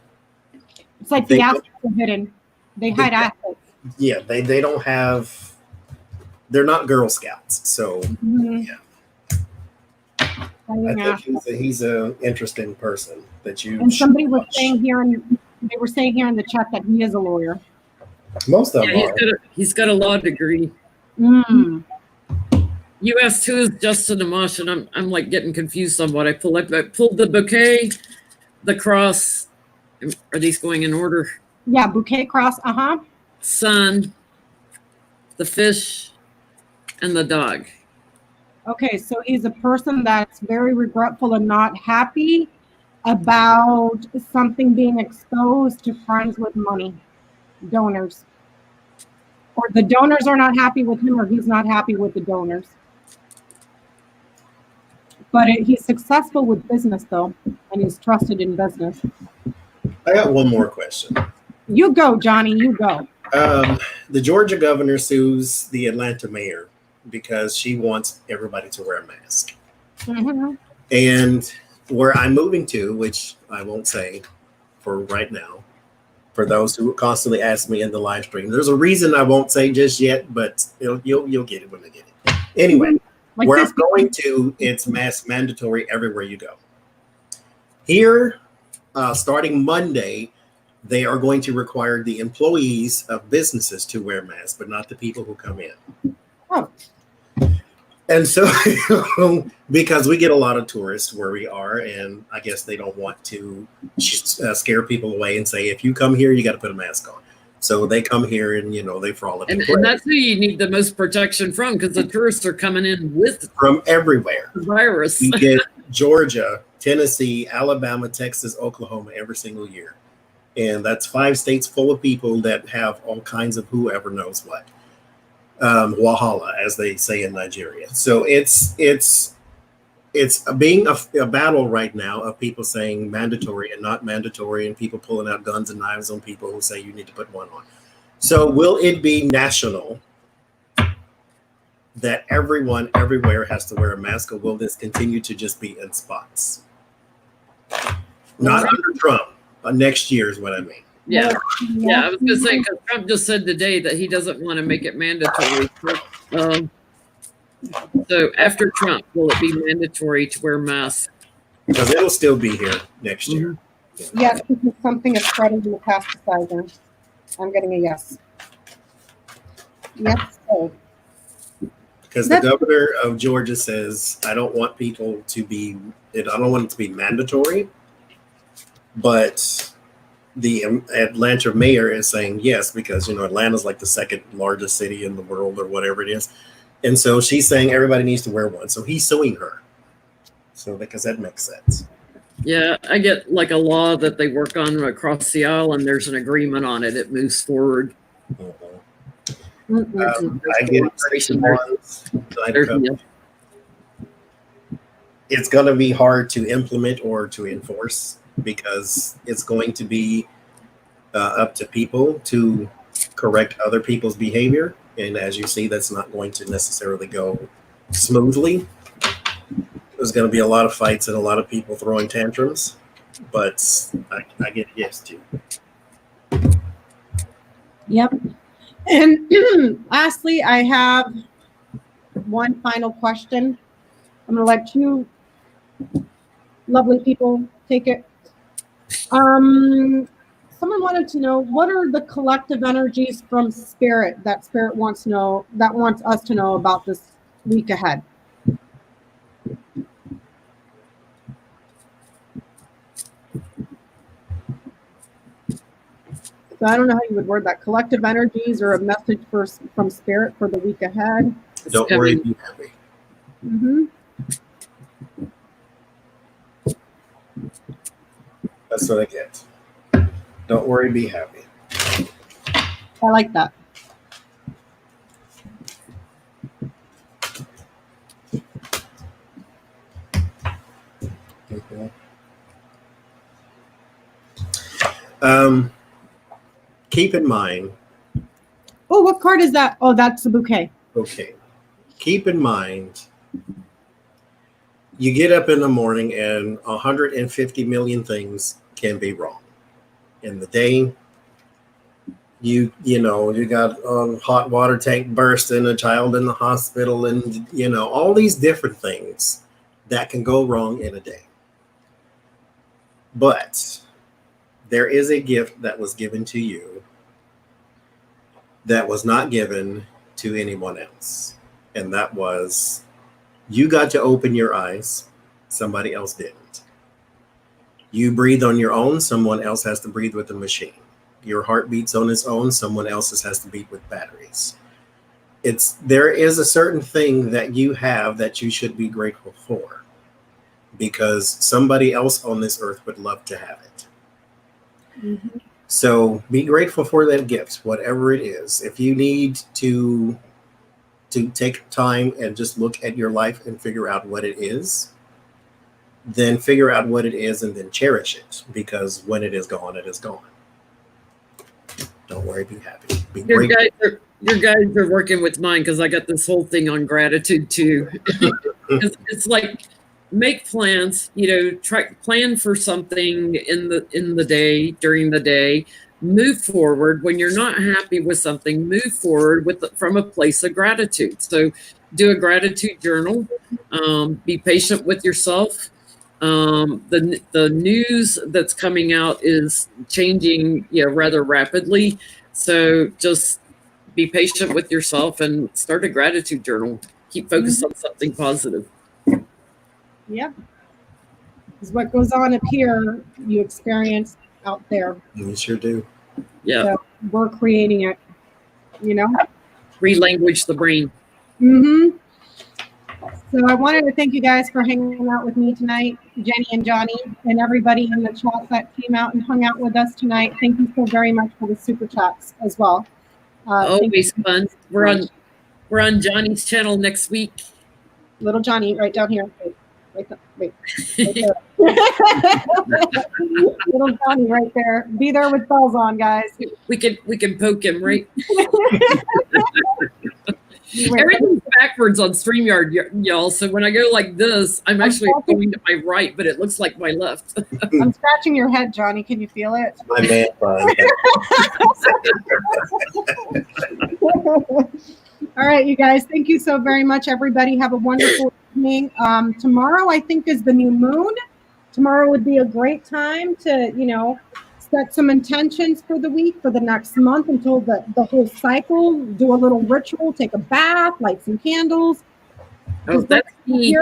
It's like the assets are hidden. They hide assets. Yeah, they don't have. They're not Girl Scouts, so yeah. I think he's an interesting person that you. And somebody was saying here, they were saying here in the chat that he is a lawyer. Most of them are. He's got a law degree. Mm. You asked who is Justin Amash, and I'm like getting confused on what I pulled up. I pulled the bouquet, the cross. Are these going in order? Yeah, bouquet, cross, sun, the fish, and the dog. Okay, so he's a person that's very regretful and not happy about something being exposed to friends with money, donors. Or the donors are not happy with him, or he's not happy with the donors. But he's successful with business, though, and he's trusted in business. I got one more question. You go, Johnny, you go. The Georgia governor sues the Atlanta mayor because she wants everybody to wear a mask. Mm-hmm. And where I'm moving to, which I won't say for right now, for those who constantly ask me in the live stream, there's a reason I won't say just yet, but you'll get it when I get it. Anyway, like where I'm going to, it's mask mandatory everywhere you go. Here, starting Monday, they are going to require the employees of businesses to wear masks, but not the people who come in. Oh. And so, because we get a lot of tourists where we are, and I guess they don't want to scare people away and say, if you come here, you got to put a mask on. So they come here and, they frolic. And that's who you need the most protection from, because the tourists are coming in with from everywhere. The virus. We get Georgia, Tennessee, Alabama, Texas, Oklahoma every single year. And that's 5 states full of people that have all kinds of whoever knows what. Wahala, as they say in Nigeria. So it's being a battle right now of people saying mandatory and not mandatory, and people pulling out guns and knives on people who say you need to put one on. So will it be national that everyone everywhere has to wear a mask, or will this continue to just be in spots? Not under Trump. Next year is what I mean. Yeah, I was going to say, because Trump just said today that he doesn't want to make it mandatory. So after Trump, will it be mandatory to wear masks? Because it'll still be here next year. Yes, because something is spreading in the pesticizer. I'm getting a yes. Yes, sir. Because the governor of Georgia says, I don't want people to be, I don't want it to be mandatory. But the Atlanta mayor is saying yes, because, Atlanta's like the second largest city in the world or whatever it is. And so she's saying everybody needs to wear one. So he's suing her. So because that makes sense. Yeah, I get like a law that they work on across the aisle, and there's an agreement on it. It moves forward. I get it's going to be hard to implement or to enforce, because it's going to be up to people to correct other people's behavior. And as you see, that's not going to necessarily go smoothly. There's going to be a lot of fights and a lot of people throwing tantrums, but I get a yes too. Yep. And lastly, I have one final question. I'm going to let you lovely people take it. Someone wanted to know, what are the collective energies from Spirit that Spirit wants us to know about this week ahead? So I don't know how you would word that. Collective energies, or a message from Spirit for the week ahead. Don't worry, be happy. Mm-hmm. That's what I get. Don't worry, be happy. I like that. Keep in mind, Oh, what card is that? Oh, that's the bouquet. okay, keep in mind, you get up in the morning and 150 million things can be wrong. In the day, you got a hot water tank bursting, a child in the hospital, and all these different things that can go wrong in a day. But there is a gift that was given to you that was not given to anyone else. And that was, you got to open your eyes. Somebody else didn't. You breathe on your own. Someone else has to breathe with the machine. Your heart beats on its own. Someone else's has to beat with batteries. There is a certain thing that you have that you should be grateful for, because somebody else on this earth would love to have it. Mm-hmm. So be grateful for that gift, whatever it is. If you need to take time and just look at your life and figure out what it is, then figure out what it is and then cherish it, because when it is gone, it is gone. Don't worry, be happy. Be grateful. Your guys are working with mine, because I got this whole thing on gratitude too. It's like, make plans, plan for something in the day, during the day, move forward. When you're not happy with something, move forward from a place of gratitude. So do a gratitude journal, be patient with yourself. The news that's coming out is changing, rather rapidly. So just be patient with yourself and start a gratitude journal. Keep focused on something positive. Yep. Because what goes on up here, you experience out there. You sure do. Yeah. So we're creating it, Relanguage the brain. Mm-hmm. So I wanted to thank you guys for hanging out with me tonight, Jenny and Johnie, and everybody in the chat that came out and hung out with us tonight. Thank you so very much for the super chats as well. Always fun. We're on Johnny's channel next week. Little Johnie, right down here. Wait right there. Little Johnie right there. Be there with bells on, guys. We can poke him, right? Everything's backwards on StreamYard, y'all. So when I go like this, I'm actually going to my right, but it looks like my left. I'm scratching your head, Johnie. Can you feel it? My man fun. All right, you guys. Thank you so very much, everybody. Have a wonderful evening. Tomorrow, I think, is the new moon. Tomorrow would be a great time to, set some intentions for the week, for the next month, until the whole cycle. Do a little ritual, take a bath, light some candles. Oh, that's neat.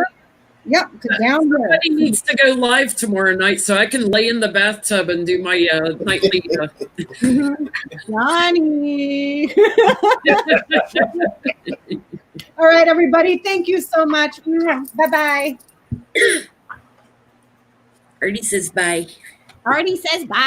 Yep, down here. Somebody needs to go live tomorrow night so I can lay in the bathtub and do my nightly. Johnnie. All right, everybody. Thank you so much. Bye-bye. Artie says bye. Artie says bye.